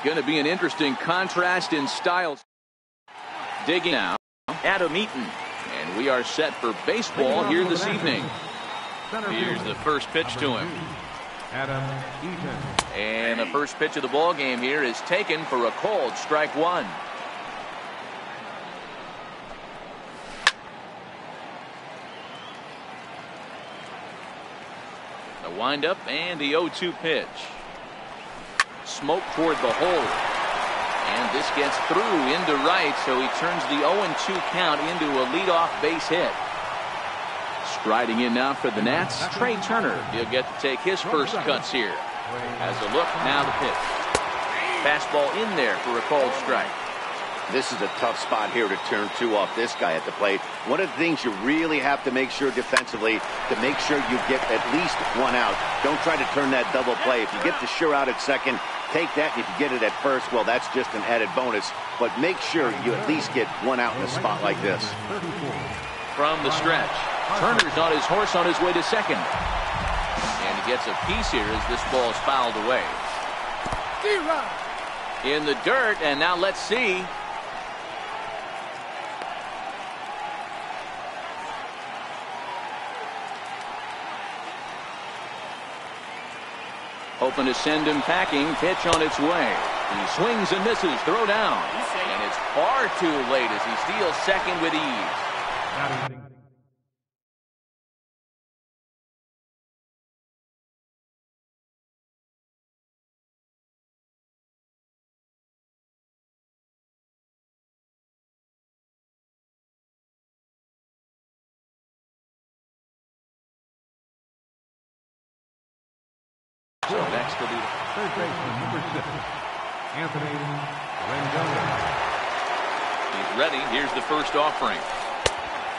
Going to be an interesting contrast in styles. Digging now, Adam Eaton. And we are set for baseball here this evening. Here's the first pitch to him. Adam Eaton. And the first pitch of the ball game here is taken for a called strike one. The windup and the 0-2 pitch. Smoke toward the hole. And this gets through into right, so he turns the 0-2 count into a leadoff base hit. Striding in now for the Nats, Trey Turner. He'll get to take his first cuts here. Has a look, now the pitch. Fastball in there for a called strike. This is a tough spot here to turn two off this guy at the plate. One of the things you really have to make sure defensively to make sure you get at least one out. Don't try to turn that double play. If you get the sure out at second, take that. If you get it at first, well, that's just an added bonus. But make sure you at least get one out in a spot like this. From the stretch, Turner's on his horse on his way to second. And he gets a piece here as this ball is fouled away. In the dirt, and now let's see. Hoping to send him packing. Pitch on its way. He swings and misses. Throw down. And it's far too late as he steals second with ease. So next will be third baseman, number 6, Anthony Rendon. He's ready. Here's the first offering.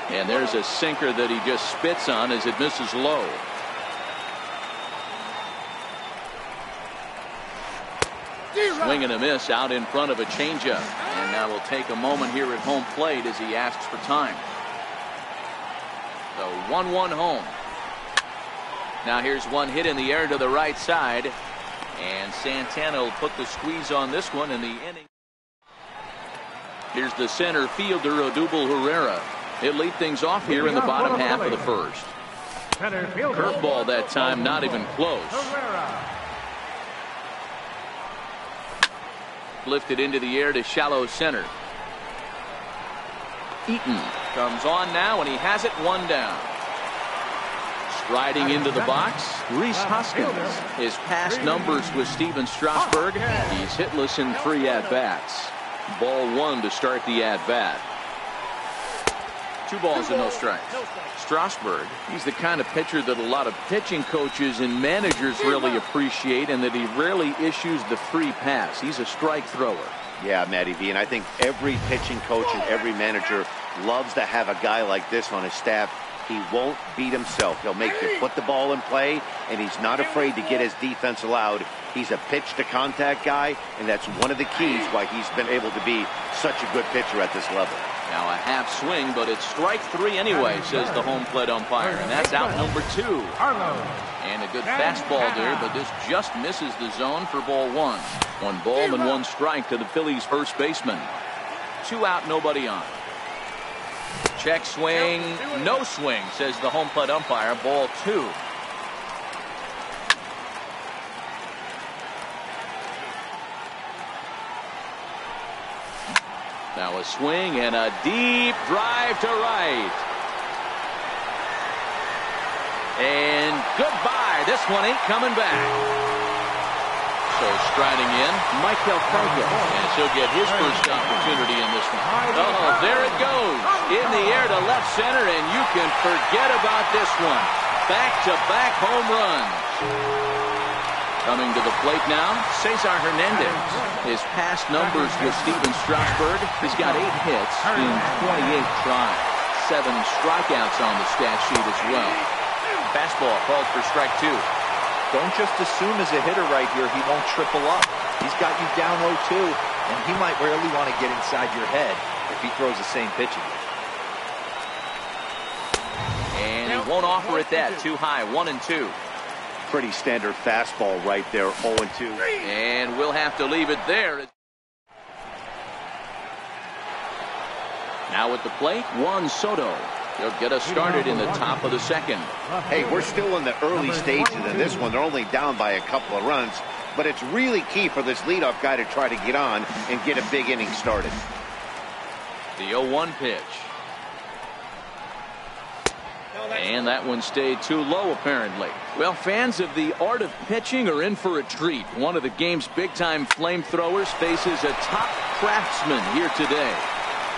And there's a sinker that he just spits on as it misses low. Swing and a miss out in front of a changeup. And now we'll take a moment here at home plate as he asks for time. So 1-1 home. Now here's one hit in the air to the right side. And Santana will put the squeeze on this one in the inning. Here's the center fielder, Odubel Herrera. He'll lead things off here in the bottom half of the first. Curveball that time, not even close. Lifted into the air to shallow center. Eaton comes on now, and he has it one down. Striding into the box, Rhys Hoskins. His past numbers with Steven Strasburg. He's hitless in 3 at-bats. Ball 1 to start the at-bat. 2 balls and no strikes. Strasburg, he's the kind of pitcher that a lot of pitching coaches and managers really appreciate, and that he rarely issues the free pass. He's a strike thrower. Yeah, Matty V, and I think every pitching coach and every manager loves to have a guy like this on his staff. He won't beat himself. He'll make you put the ball in play, and he's not afraid to get his defense allowed. He's a pitch-to-contact guy, and that's one of the keys why he's been able to be such a good pitcher at this level. Now a half swing, but it's strike 3 anyway, says the home plate umpire, and that's out number 2. And a good fastball there, but this just misses the zone for ball 1. 1 ball and 1 strike to the Phillies' first baseman. 2 out, nobody on. Check swing, no swing, says the home plate umpire. Ball 2. Now a swing and a deep drive to right. And goodbye. This one ain't coming back. So striding in, Michael Franco, and he'll get his first opportunity in this one. Oh, there it goes. In the air to left center, and you can forget about this one. Back-to-back home runs. Coming to the plate now, Cesar Hernandez. His past numbers with Steven Strasburg, he's got 8 hits in 28 tries. 7 strikeouts on the stat sheet as well. Fastball called for strike 2. Don't just assume as a hitter right here he won't triple up. He's got you down 0-2. and he might really want to get inside your head if he throws the same pitch again. And he won't offer it that. Too high. 1-2. Pretty standard fastball right there. 0-2. And we'll have to leave it there. Now at the plate, Juan Soto. He'll get us started in the top of the second. Hey, we're still in the early stages of this one. They're only down by a couple of runs, but it's really key for this leadoff guy to try to get on and get a big inning started. The 0-1 pitch. And that one stayed too low, apparently. Well, fans of the art of pitching are in for a treat. One of the game's big-time flamethrowers faces a top craftsman here today.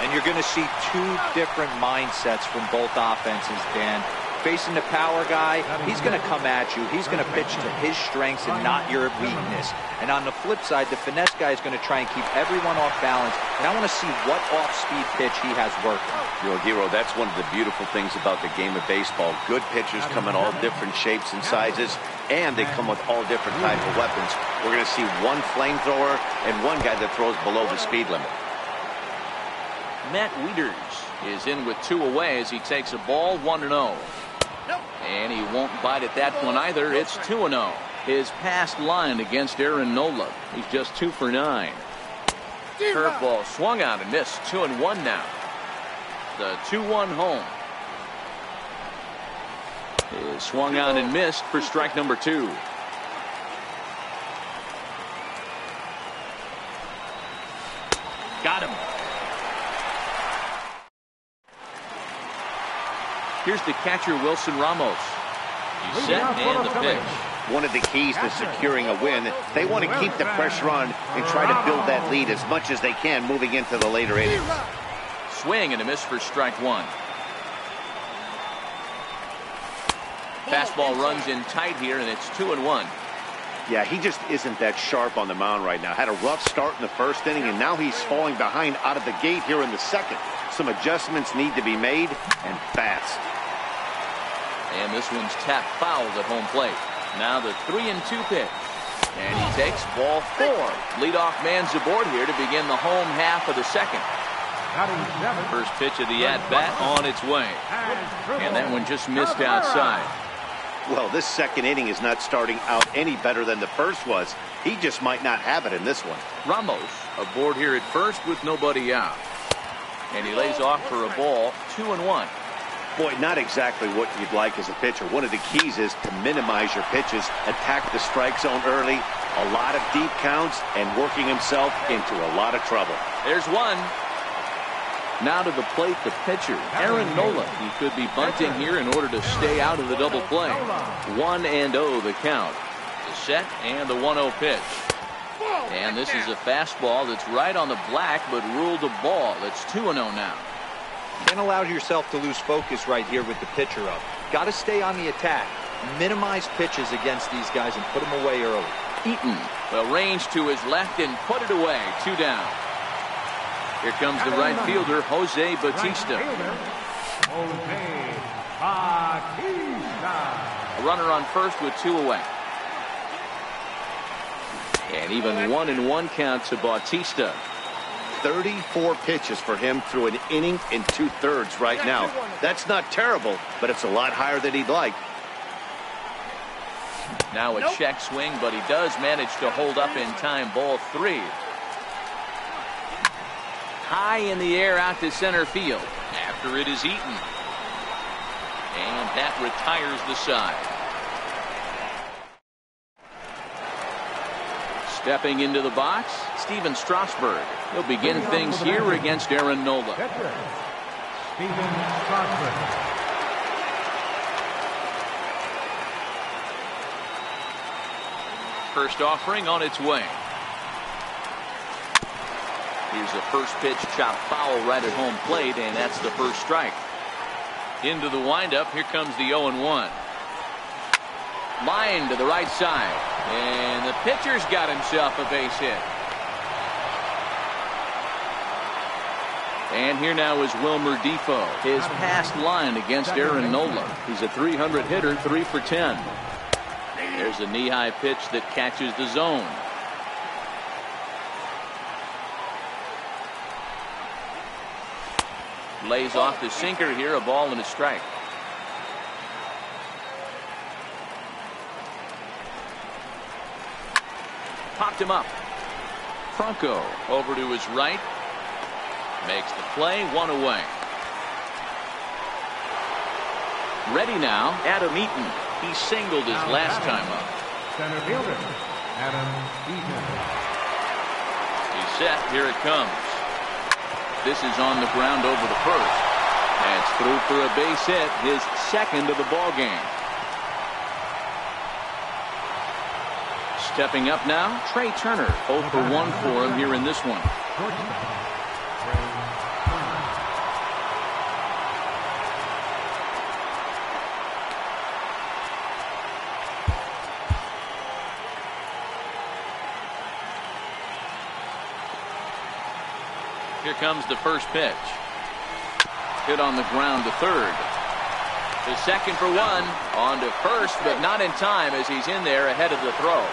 And you're going to see two different mindsets from both offenses, Dan. Facing the power guy, he's going to come at you. He's going to pitch to his strengths and not your weakness. And on the flip side, the finesse guy is going to try and keep everyone off balance. And I want to see what off-speed pitch he has working. You know, Hero, that's one of the beautiful things about the game of baseball. Good pitchers come in all different shapes and sizes, and they come with all different types of weapons. We're going to see one flamethrower and one guy that throws below the speed limit. Matt Wieters is in with 2 away as he takes a ball. 1-0. And he won't bite at that one either. It's 2-0. His past line against Aaron Nola. He's just 2 for 9. Curveball swung out and missed. 2-1 now. The 2-1 home. Is swung out and missed for strike number 2. Got him. Here's the catcher, Wilson Ramos. He's set and the pitch. One of the keys to securing a win, they want to keep the pressure on and try to build that lead as much as they can moving into the later innings. Swing and a miss for strike 1. Fastball runs in tight here, and it's 2-1. Yeah, he just isn't that sharp on the mound right now. Had a rough start in the first inning, and now he's falling behind out of the gate here in the second. Some adjustments need to be made, and fast. And this one's tapped foul at home plate. Now the 3-2 pitch. And he takes ball 4. Leadoff man's aboard here to begin the home half of the second. First pitch of the at-bat on its way. And that one just missed outside. Well, this second inning is not starting out any better than the first was. He just might not have it in this one. Ramos aboard here at first with nobody out. And he lays off for a ball. 2-1. Boy, not exactly what you'd like as a pitcher. One of the keys is to minimize your pitches, attack the strike zone early, a lot of deep counts, and working himself into a lot of trouble. There's one. Now to the plate, the pitcher, Aaron Nola. He could be bunting here in order to stay out of the double play. 1-0 the count. The set and the 1-0 pitch. And this is a fastball that's right on the black, but ruled a ball. It's 2-0 now. Can't allow yourself to lose focus right here with the pitcher up. Got to stay on the attack. Minimize pitches against these guys and put them away early. Eaton will range to his left and put it away. 2 down. Here comes the right fielder, Jose Bautista. A runner on first with 2 away. And even 1-1 count to Bautista. 34 pitches for him through an inning and 2/3 right now. That's not terrible, but it's a lot higher than he'd like. Now a check swing, but he does manage to hold up in time. Ball 3. High in the air out to center field. After it is Eaton. And that retires the side. Stepping into the box, Steven Strasburg. He'll begin things here against Aaron Nola. Steven Strasburg. First offering on its way. Here's the first pitch, chopped foul right at home plate, and that's the first strike. Into the windup, here comes the 0-1. Line to the right side, and the pitcher's got himself a base hit. And here now is Wilmer Defoe. His past line against Aaron Nola. He's a 300 hitter, 3 for 10. There's a knee-high pitch that catches the zone. Lays off the sinker here, a ball and a strike. Popped him up. Franco over to his right. Makes the play, one away. Ready now, Adam Eaton. He singled his last time up. Center fielder, Adam Eaton. He's set, here it comes. This is on the ground over the first. That's through for a base hit, his second of the ball game. Stepping up now, Trey Turner. 0 for 1 for him here in this one. Here comes the first pitch. Hit on the ground to third. The second for one. On to first, but not in time as he's in there ahead of the throw.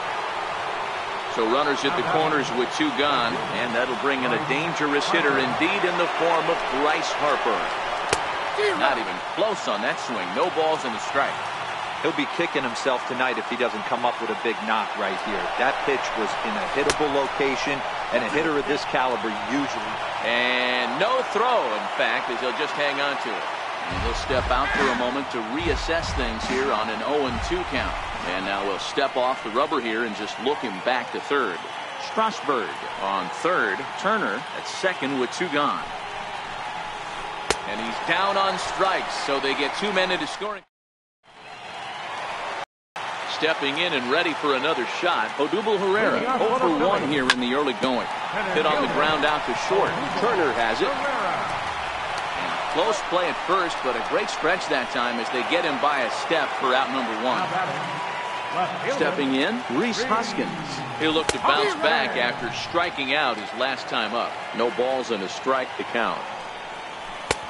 So runners at the corners with 2 gone, and that'll bring in a dangerous hitter indeed in the form of Bryce Harper. Not even close on that swing. No balls and a strike. He'll be kicking himself tonight if he doesn't come up with a big knock right here. That pitch was in a hittable location, and a hitter of this caliber usually. And no throw, in fact, as he'll just hang on to it. And he'll step out for a moment to reassess things here on an 0-2 count. And now we'll step off the rubber here and just look him back to third. Strasburg on third. Turner at second with 2 gone. And he's down on strikes, so they get 2 men into scoring. Stepping in and ready for another shot, Odubel Herrera. 0 for 1 here in the early going. Hit on the ground out to short. Turner has it. And close play at first, but a great stretch that time as they get him by a step for out number 1. Stepping in, Rhys Hoskins. He'll look to bounce back after striking out his last time up. No balls and a strike to count.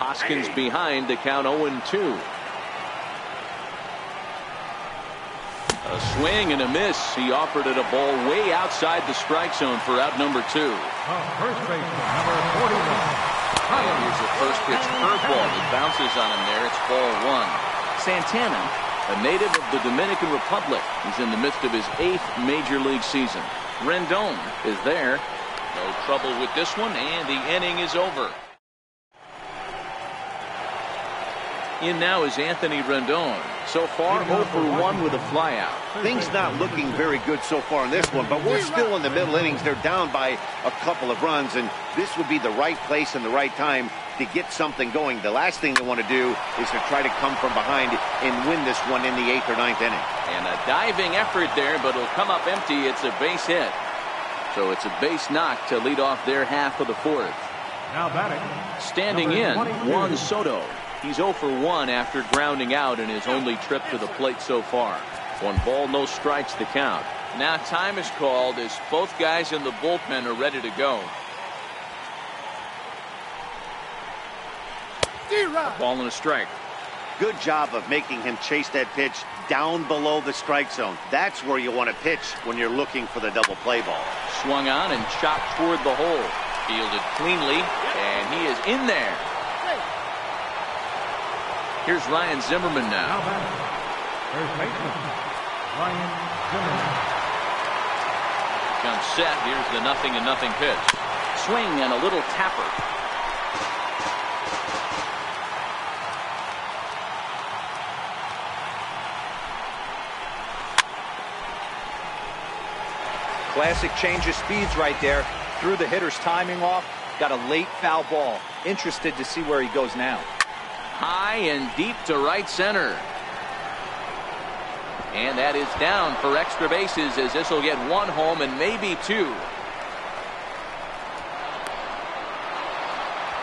Hoskins behind to count 0-2. A swing and a miss. He offered it a ball way outside the strike zone for out number 2. First baseman, number 41. And here's a first pitch curveball that bounces on him there. It's ball 1. Santana, a native of the Dominican Republic, is in the midst of his 8th major league season. Rendon is there. No trouble with this one, and the inning is over. In now is Anthony Rendon. So far, 0 for 1 with a flyout. Things not looking very good so far in this one, but we're still in the middle innings. They're down by a couple of runs, and this would be the right place and the right time to get something going. The last thing they want to do is to try to come from behind and win this one in the 8th or 9th inning. And a diving effort there, but it'll come up empty. It's a base hit. So it's a base knock to lead off their half of the 4th. Now batting. Standing in, Juan Soto. He's 0 for 1 after grounding out in his only trip to the plate so far. 1 ball, no strikes to count. Now time is called as both guys in the bullpen are ready to go. A ball and a strike. Good job of making him chase that pitch down below the strike zone. That's where you want to pitch when you're looking for the double play ball. Swung on and chopped toward the hole. Fielded cleanly, and he is in there. Here's Ryan Zimmerman now. First baseman, Ryan Zimmerman. Comes set. Here's the 0-0 pitch. Swing and a little tapper. Classic change of speeds right there. Threw the hitter's timing off. Got a late foul ball. Interested to see where he goes now. High and deep to right center. And that is down for extra bases as this will get 1 home and maybe 2.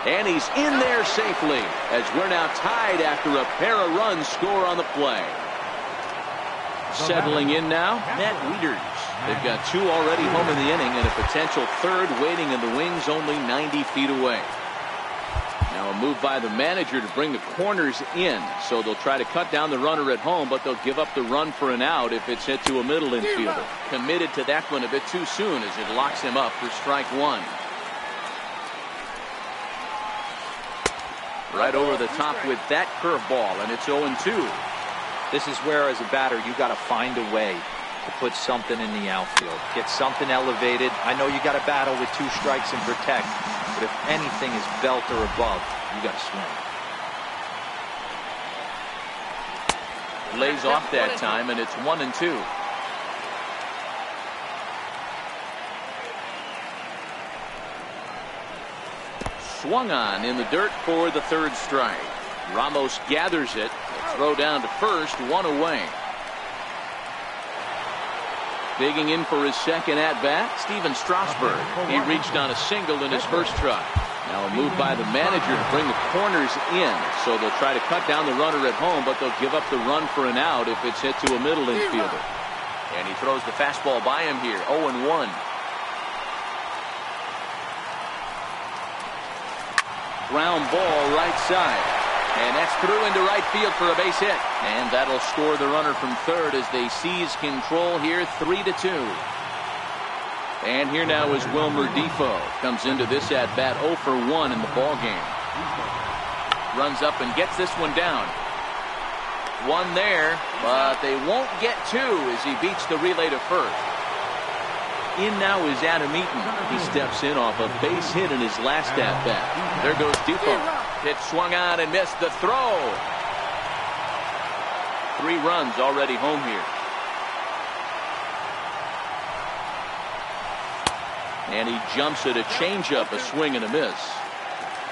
And he's in there safely as we're now tied after a pair of runs score on the play. Settling in now, Matt Wieters. They've got 2 already home in the inning and a potential 3rd waiting in the wings only 90 feet away. Now a move by the manager to bring the corners in, so they'll try to cut down the runner at home, but they'll give up the run for an out if it's hit to a middle infielder. Committed to that one a bit too soon as it locks him up for strike 1. Right over the top with that curveball, and it's 0-2. This is where, as a batter, you got to find a way to put something in the outfield. Get something elevated. I know you got to battle with 2 strikes and protect, but if anything is belt or above, you got to swing. Lays off that time, and it's 1-2. Swung on in the dirt for the 3rd strike. Ramos gathers it. Throw down to first, 1 away. Digging in for his second at-bat, Steven Strasburg. He reached on a single in his first try. Now a move by the manager to bring the corners in. So they'll try to cut down the runner at home, but they'll give up the run for an out if it's hit to a middle infielder. And he throws the fastball by him here, 0-1. Ground ball right side. And that's through into right field for a base hit. And that'll score the runner from third as they seize control here, 3-2. And here now is Wilmer Defoe. Comes into this at bat 0 for 1 in the ball game. Runs up and gets this one down. 1 there, but they won't get 2 as he beats the relay to first. In now is Adam Eaton. He steps in off a base hit in his last at bat. There goes Defoe. Pitch swung on and missed the throw. 3 runs already home here. And he jumps at a changeup, a swing and a miss.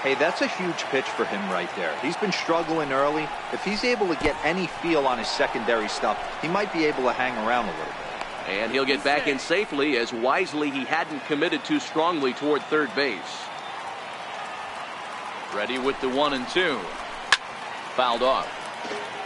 Hey, that's a huge pitch for him right there. He's been struggling early. If he's able to get any feel on his secondary stuff, he might be able to hang around a little bit. And he'll get back in safely, as wisely he hadn't committed too strongly toward third base. Ready with the 1-2. Fouled off.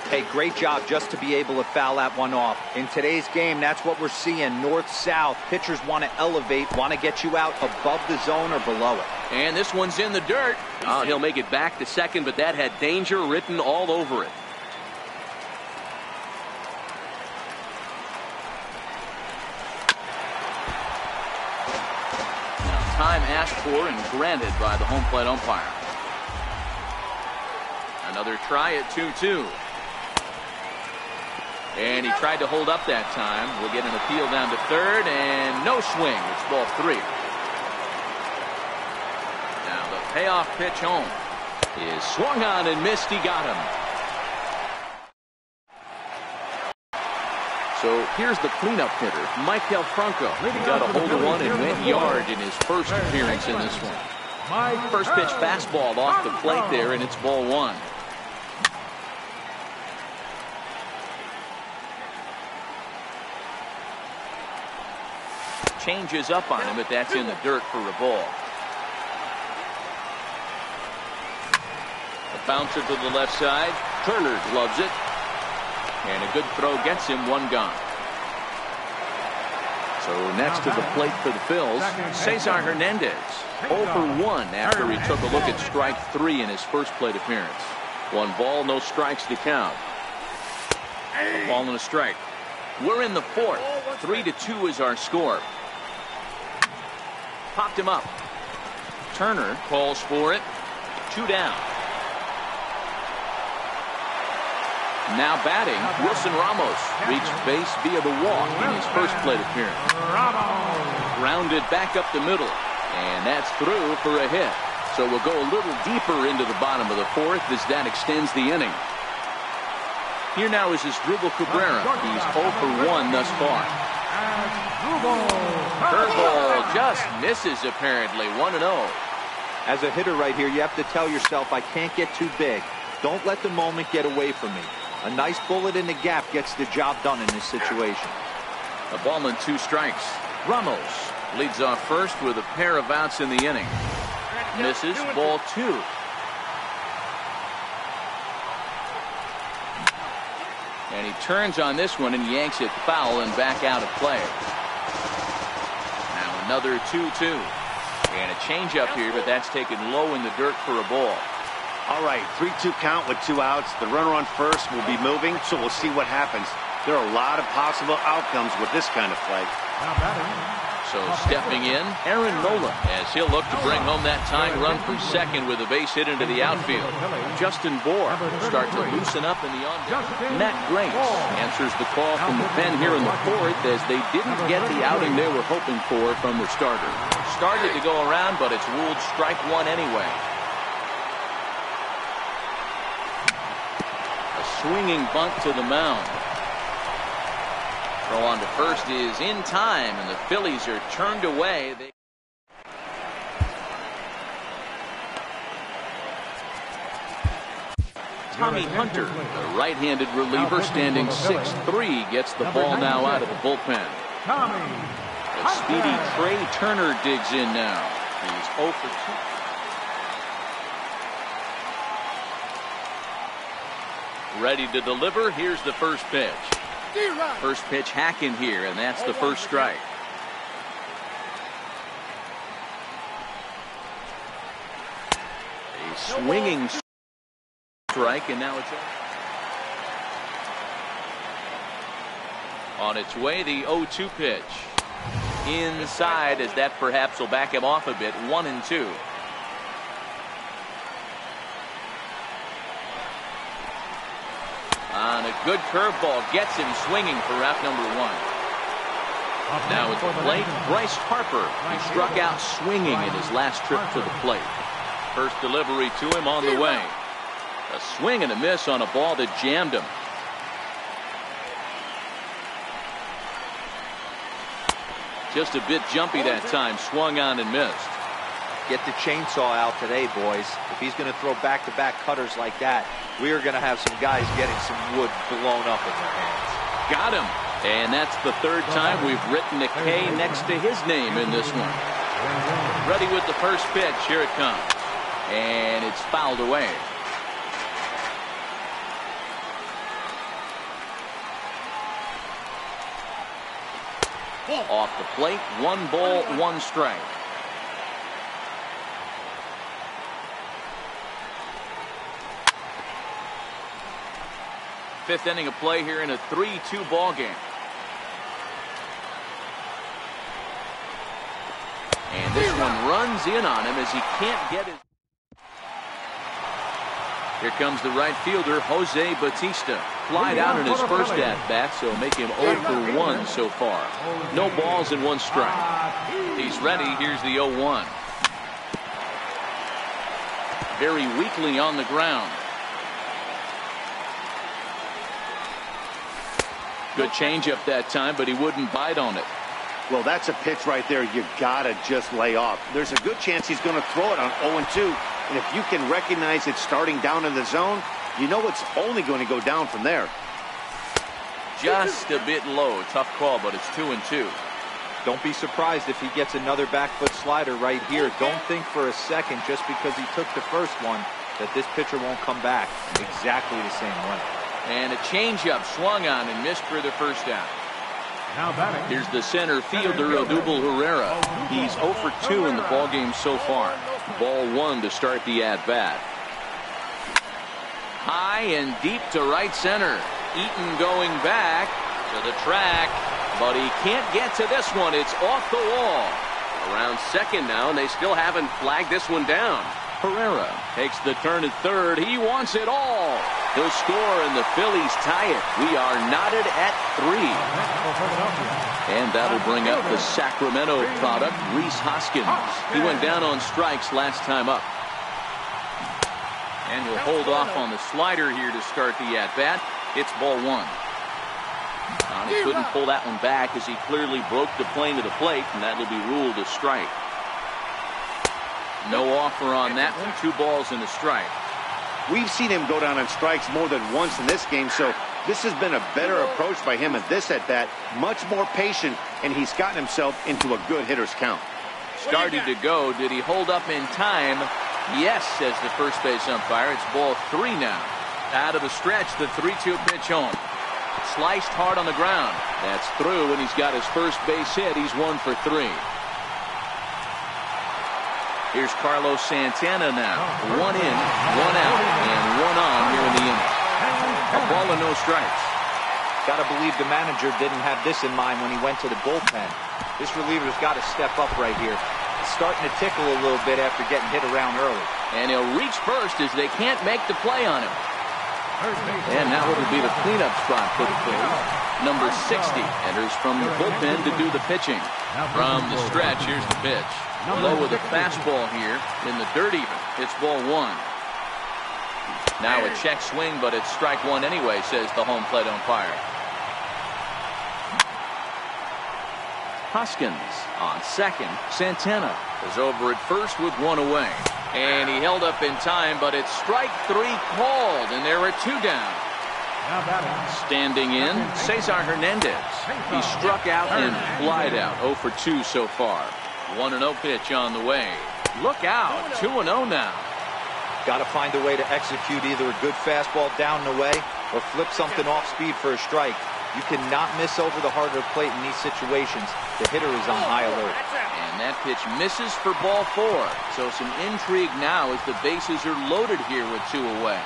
Hey, great job just to be able to foul that one off. In today's game, that's what we're seeing. North-south. Pitchers want to elevate, want to get you out above the zone or below it. And this one's in the dirt. Oh, he'll make it back to second, but that had danger written all over it. Time asked for and granted by the home plate umpire. Another try at 2-2. And he tried to hold up that time. We'll get an appeal down to third, and no swing. It's ball 3. Now the payoff pitch home is swung on and missed. He got him. So here's the cleanup hitter, Maikel Franco. He got a hold of one and went yard in his first appearance in this one. First pitch fastball off the plate there, and it's ball 1. Changes up on him, but that's in the dirt for a ball. A bouncer to the left side. Turner gloves it. And a good throw gets him 1 gone. So next to the plate for the Phils, Cesar Hernandez. 0 for 1 after he took a look at strike 3 in his first plate appearance. 1 ball, no strikes to count. A ball and a strike. We're in the 4th. 3-2 is our score. Popped him up. Turner calls for it. 2 down. Now batting, Wilson Ramos reached base via the walk in his first plate appearance. Grounded back up the middle, and that's through for a hit. So we'll go a little deeper into the bottom of the 4th as that extends the inning. Here now is Asdrubal Cabrera. He's 0 for 1 thus far. Curveball just misses apparently. 1-0. As a hitter right here, you have to tell yourself, I can't get too big. Don't let the moment get away from me. A nice bullet in the gap gets the job done in this situation. A ball and 2 strikes. Ramos leads off first with a pair of outs in the inning. Misses, ball 2. And he turns on this one and yanks it foul and back out of play. Now another 2-2. And a changeup here, but that's taken low in the dirt for a ball. All right, 3-2 count with 2 outs. The runner on first will be moving, so we'll see what happens. There are a lot of possible outcomes with this kind of play. So stepping in, Aaron Nola, as he'll look to bring home that tying run for second with a base hit into the outfield. Justin Bohr will start to loosen up in the on-deck. Matt Grace answers the call from the pen here in the fourth, as they didn't get the outing they were hoping for from the starter. Started to go around, but it's ruled strike one anyway. A swinging bunt to the mound. Throw on to first is in time, and the Phillies are turned away. Tommy Hunter, the right-handed reliever, standing 6'3", gets the ball now out of the bullpen. The speedy Trey Turner digs in now. He's 0 for 2. Ready to deliver. Here's the first pitch. First pitch hacking here, and that's the first strike. A swinging strike, and now it's on its way. The 0-2 pitch inside, as that perhaps will back him off a bit. 1-2. On a good curveball, gets him swinging for out number 1. Now at the plate, Bryce Harper, who struck out swinging in his last trip to the plate. First delivery to him on the way. A swing and a miss on a ball that jammed him. Just a bit jumpy that time, swung on and missed. Get the chainsaw out today, boys. If he's going to throw back-to-back cutters like that, we are going to have some guys getting some wood blown up in their hands. Got him. And that's the third time we've written a K next to his name in this one. Ready with the first pitch. Here it comes. And it's fouled away. Off the plate, 1 ball, 1 strike. Fifth inning of play here in a 3-2 ball game. And this one runs in on him as he can't get it. Here comes the right fielder, Jose Bautista. Flied out in his first at-bat, so make him 0 for 1 so far. No balls and 1 strike. He's ready. Here's the 0-1. Very weakly on the ground. Good changeup that time, but he wouldn't bite on it. Well, that's a pitch right there you gotta just lay off. There's a good chance he's going to throw it on 0-2. And if you can recognize it starting down in the zone, you know it's only going to go down from there. Just a bit low. Tough call, but it's 2-2. Don't be surprised if he gets another back foot slider right here. Don't think for a second, just because he took the first one, that this pitcher won't come back exactly the same way. And a changeup swung on and missed for the first out. Here's the center fielder, Odubel Herrera. He's 0 for 2 in the ballgame so far. Ball 1 to start the at-bat. High and deep to right center. Eaton going back to the track, but he can't get to this one. It's off the wall. Around second now, and they still haven't flagged this one down. Herrera takes the turn at third. He wants it all. He'll score, and the Phillies tie it. We are knotted at 3. And that'll bring up the Sacramento product, Rhys Hoskins. He went down on strikes last time up. And he'll hold off on the slider here to start the at-bat. It's ball 1. He couldn't pull that one back as he clearly broke the plane to the plate, and that will be ruled a strike. No offer on that one. 2 balls and a strike. We've seen him go down on strikes more than once in this game, so this has been a better approach by him at this at-bat. Much more patient, and he's gotten himself into a good hitter's count. Started to go. Did he hold up in time? Yes, says the first base umpire. It's ball 3 now. Out of the stretch, the 3-2 pitch home. Sliced hard on the ground. That's through, and he's got his first base hit. He's 1 for 3. Here's Carlos Santana now. 1 in, 1 out, and 1 on here in the inning. A ball and no strikes. Got to believe the manager didn't have this in mind when he went to the bullpen. This reliever's got to step up right here. It's starting to tickle a little bit after getting hit around early. And he'll reach first as they can't make the play on him. And now it'll be the cleanup spot for the Phillies. Number 60 enters from the bullpen to do the pitching. From the stretch, here's the pitch. Low with a fastball here in the dirt even. It's ball 1. Now a check swing, but it's strike 1 anyway, says the home plate umpire. Hoskins on second. Santana is over at first with 1 away. And he held up in time, but it's strike 3 called, and there are 2 down. Standing in, Cesar Hernandez. He struck out and flied out. 0 for 2 so far. 1-0 pitch on the way. Look out, 2-0 now. Got to find a way to execute either a good fastball down and away or flip something off speed for a strike. You cannot miss over the heart of the plate in these situations. The hitter is on high alert. And that pitch misses for ball 4. So some intrigue now as the bases are loaded here with 2 away.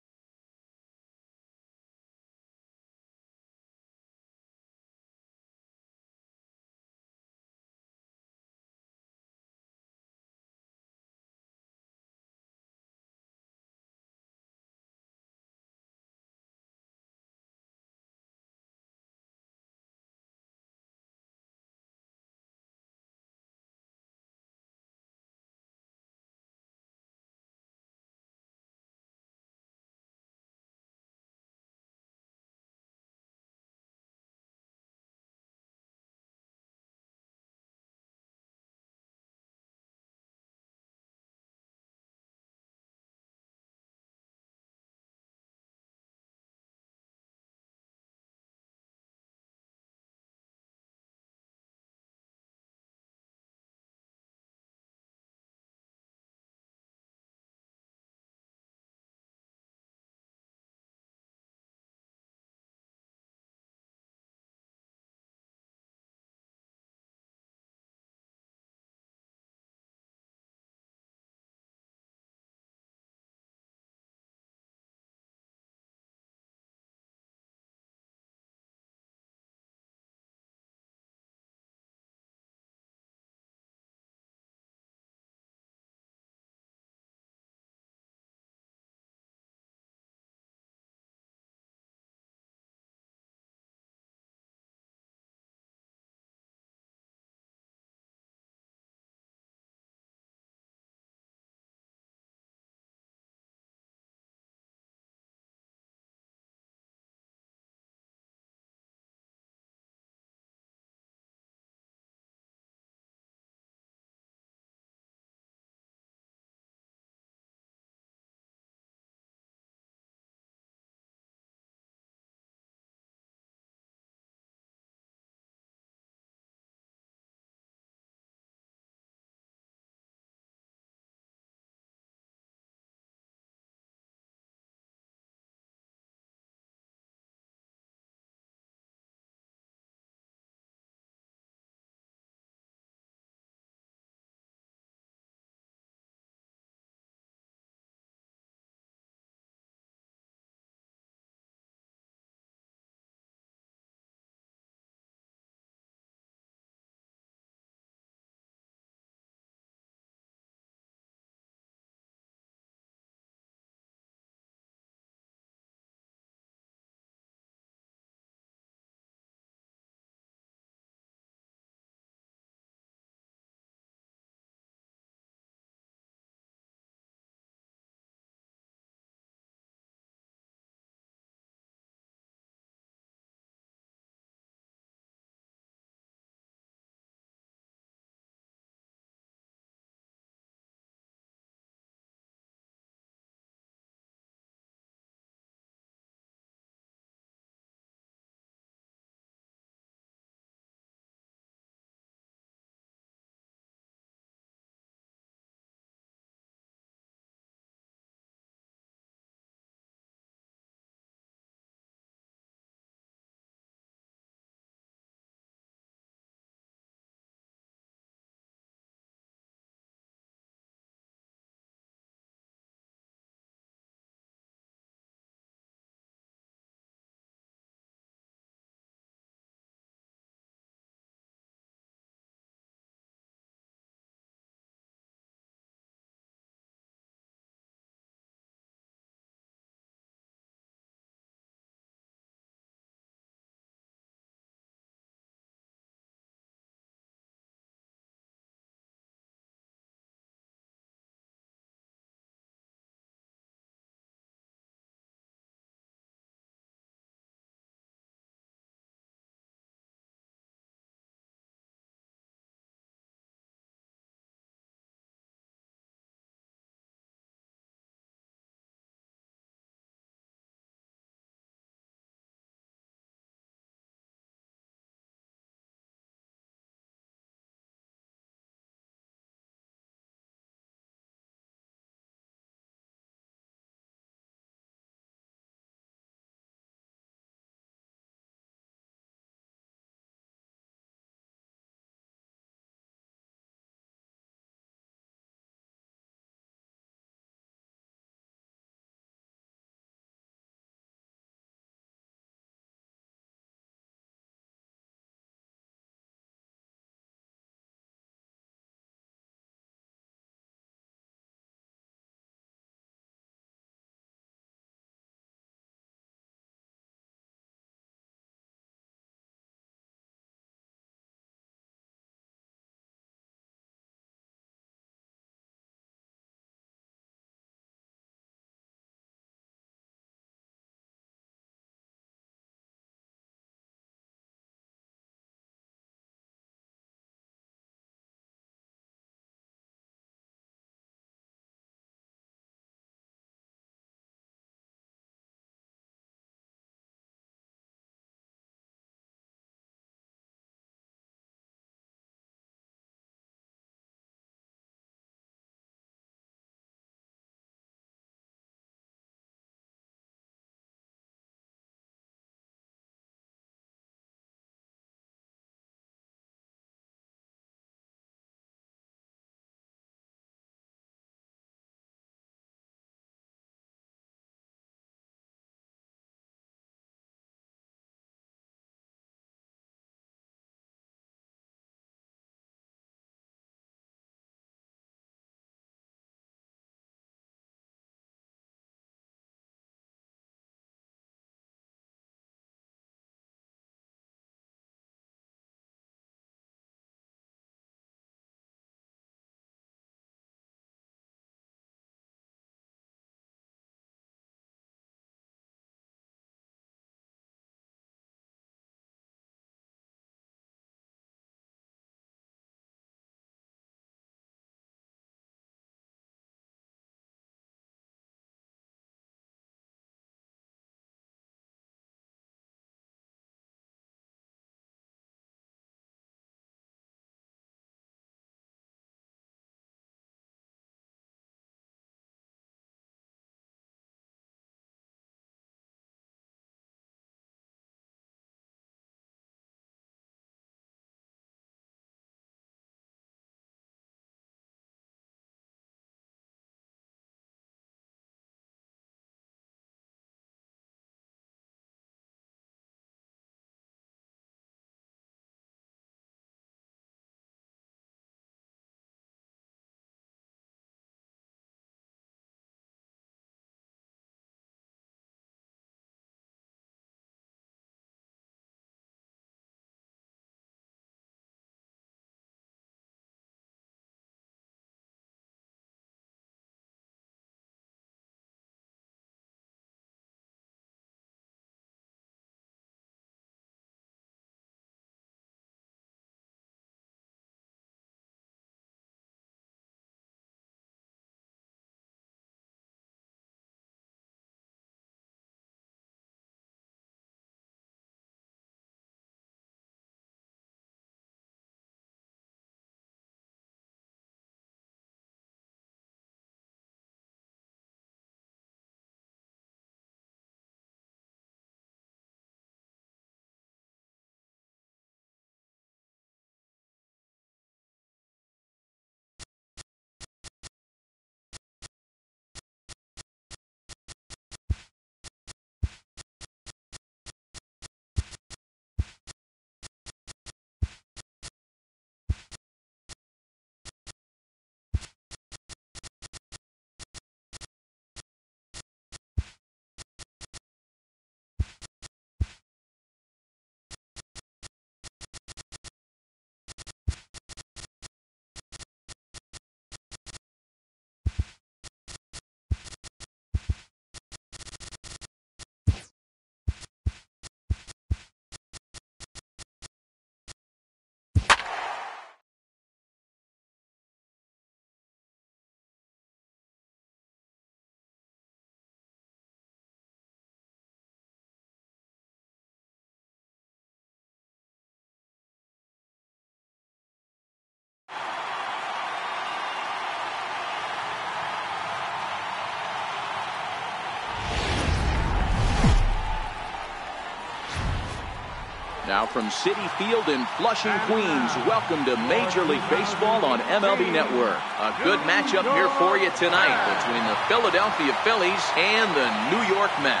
Now from Citi Field in Flushing, Queens, welcome to Major League Baseball on MLB Network. A good matchup here for you tonight between the Philadelphia Phillies and the New York Mets.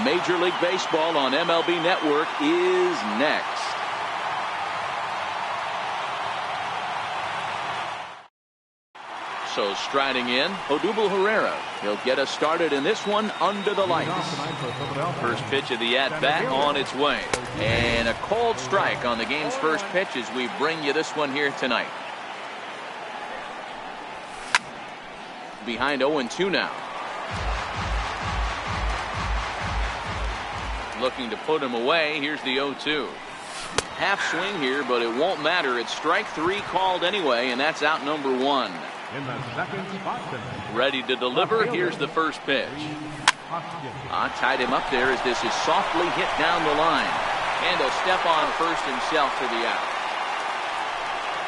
Major League Baseball on MLB Network is next. So striding in, Odubel Herrera. He'll get us started in this one under the lights. First pitch of the at-bat on its way. And a cold strike on the game's first pitch as we bring you this one here tonight. Behind 0-2 now. Looking to put him away. Here's the 0-2. Half swing here, but it won't matter. It's strike 3 called anyway, and that's out number 1. In the second spot ready to deliver. Here's the first pitch. Tied him up there as this is softly hit down the line. And he'll step on first himself for the out.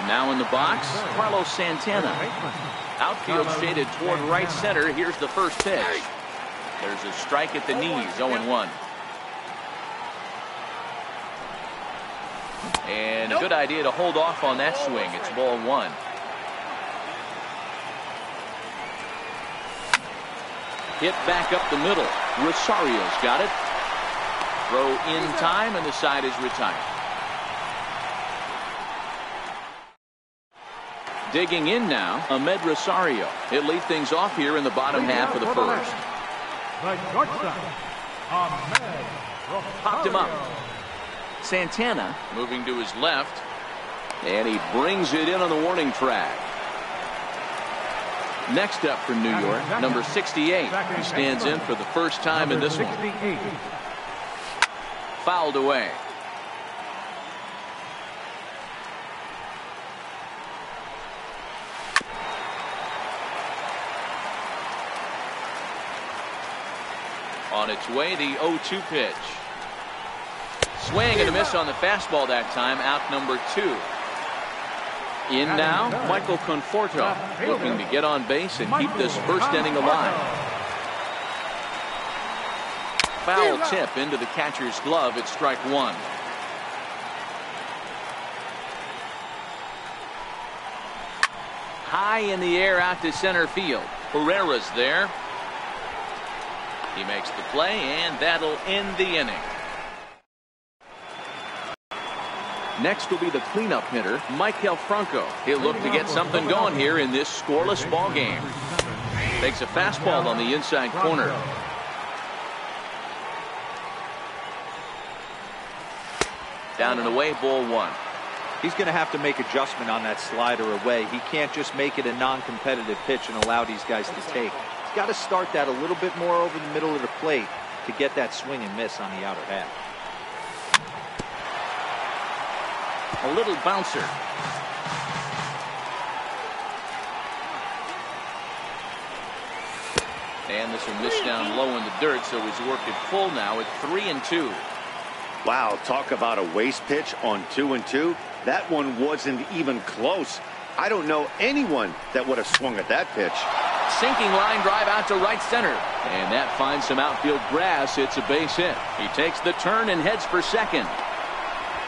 Now in the box, Carlos Santana. Outfield shaded toward right center. Here's the first pitch. There's a strike at the knees, 0-1. And a good idea to hold off on that swing. It's ball 1. Hit back up the middle. Rosario's got it. Throw in time, and the side is retired. Digging in now, Ahmed Rosario. He'll lead things off here in the bottom half of the first. Popped him up. Santana moving to his left, and he brings it in on the warning track. Next up for New York, number 68. He stands in for the first time in this one. Fouled away. On its way, the 0-2 pitch. Swing and a miss on the fastball that time, out number 2. In now, Michael Conforto, looking to get on base and keep this first inning alive. Foul tip into the catcher's glove. It's strike 1. High in the air out to center field. Herrera's there. He makes the play, and that'll end the inning. Next will be the cleanup hitter, Michael Franco. He'll look to get something going here in this scoreless ball game. Takes a fastball on the inside corner. Down and away, ball 1. He's going to have to make adjustment on that slider away. He can't just make it a non-competitive pitch and allow these guys to take. He's got to start that a little bit more over the middle of the plate to get that swing and miss on the outer half. A little bouncer. And this one missed down low in the dirt, so he's worked it full now at 3-2. Wow, talk about a waste pitch on 2-2. That one wasn't even close. I don't know anyone that would have swung at that pitch. Sinking line drive out to right center. And that finds some outfield grass. It's a base hit. He takes the turn and heads for second.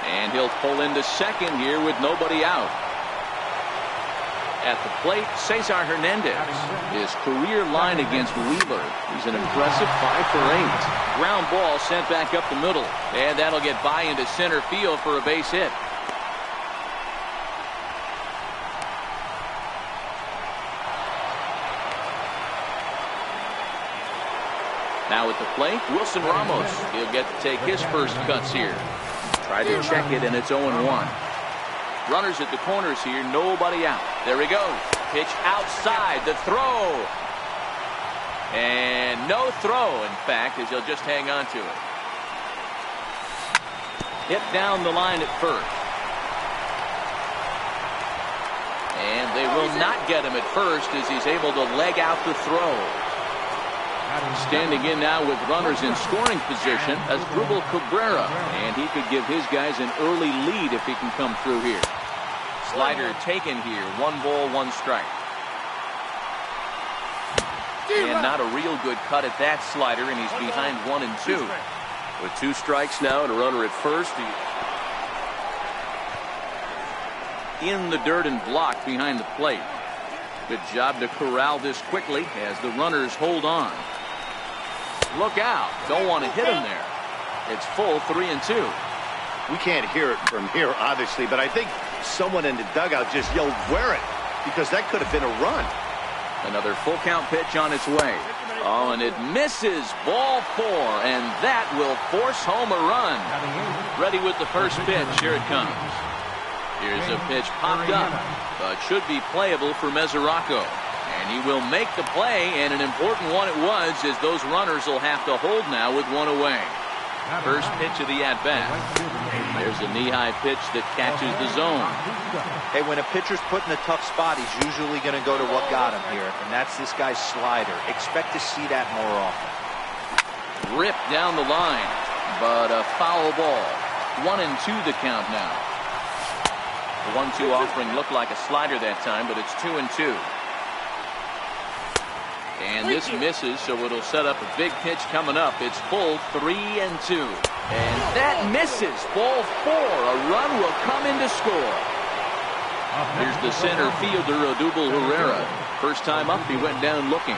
And he'll pull into second here with nobody out. At the plate, Cesar Hernandez. His career line against Wheeler. He's an impressive 5 for 8. Ground ball sent back up the middle. And that'll get by into center field for a base hit. Now at the plate, Wilson Ramos. He'll get to take his first cuts here. Tried to check it, and it's 0-1. Runners at the corners here, nobody out. There he goes. Pitch outside, the throw. And no throw, in fact, as he'll just hang on to it. Hit down the line at first. And they will not get him at first as he's able to leg out the throw. Standing in now with runners in scoring position as Drupal Cabrera, and he could give his guys an early lead if he can come through here. Slider taken here, 1 ball, 1 strike. And not a real good cut at that slider, and he's behind 1-2. With 2 strikes now and a runner at first, in the dirt and blocked behind the plate. Good job to corral this quickly as the runners hold on. Look out. Don't want to hit him there. It's full 3-2. We can't hear it from here, obviously, but I think someone in the dugout just yelled, "Wear it," because that could have been a run. Another full count pitch on its way. Oh, and it misses. Ball 4, and that will force home a run. Ready with the first pitch. Here it comes. Here's a pitch popped up, but should be playable for Mesoraco. And he will make the play, and an important one it was, as those runners will have to hold now with one away. First pitch of the at-bat. There's a knee-high pitch that catches the zone. Hey, when a pitcher's put in a tough spot, he's usually going to go to what got him here, and that's this guy's slider. Expect to see that more often. Ripped down the line, but a foul ball. 1-2 the count now. The 1-2 offering looked like a slider that time, but it's 2-2. And this misses, so it'll set up a big pitch coming up. It's full 3-2. And that misses. Ball 4. A run will come in to score. Here's the center fielder, Odubel Herrera. First time up, he went down looking.